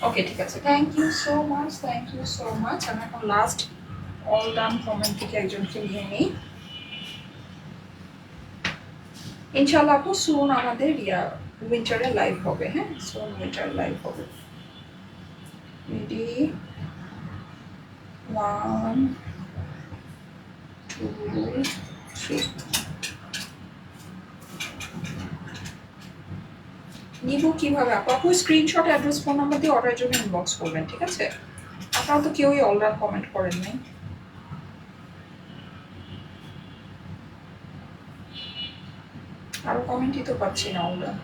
ওকে, ঠিক আছে। Thank you so much. আমি এখন লাস্ট অল ডান কমেন্ট থেকে একজনকে নিয়ে নিই। ইনশাআল্লাহ আপু সুন আমাদের উইন্টারে লাইভ হবে। হ্যাঁ, সুন উইন্টার লাইভ হবে। রেডি, 1 2 3। নিব কিভাবে আপু? স্ক্রিনশট, অ্যাড্রেস, ফোন নাম্বার দিয়ে অর্ডারের জন্য ইনবক্স করবেন, ঠিক আছে? আপনারা তো কেউই অলরাউন্ড কমেন্ট করেন নাই। আরো কমেন্টই তো পাচ্ছি না অলরাউন্ড।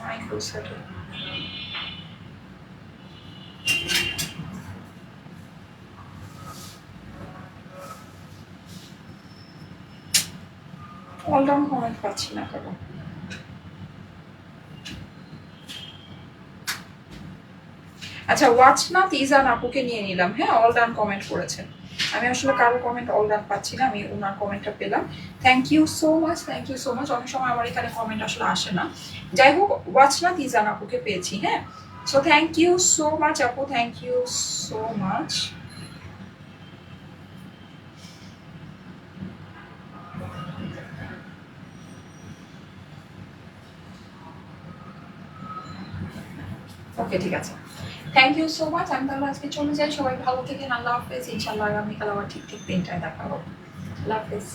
মাইক্রোসেটে অলরাউন্ড কমেন্ট পাচ্ছি না কারণ। আচ্ছা, ওয়াচনাথ ইজান আপুকে নিয়ে নিলাম। হ্যাঁ, অল ডান কমেন্ট করেছেন। আমি আসলে কারো কমেন্ট অল ডান পাচ্ছি না, আমি ওনার কমেন্টটা পেলাম। Thank you so much. অনেক সময় আমার এখানে কমেন্ট আসলে আসে না। যাই হোক, ওয়াচনাথ ইজান আপুকে পেয়েছি। হ্যাঁ, so thank you so much আপু, thank you so much. Okay, ঠিক আছে। Thank you so much. আমি তাহলে আজকে চলে যাই। সবাই ভালো থেকেন। আল্লাহ হাফেজ। ইনশাল্লাহ আগামীকাল আবার ঠিক তিনটায় দেখা হবে। আল্লাহ হাফেজ।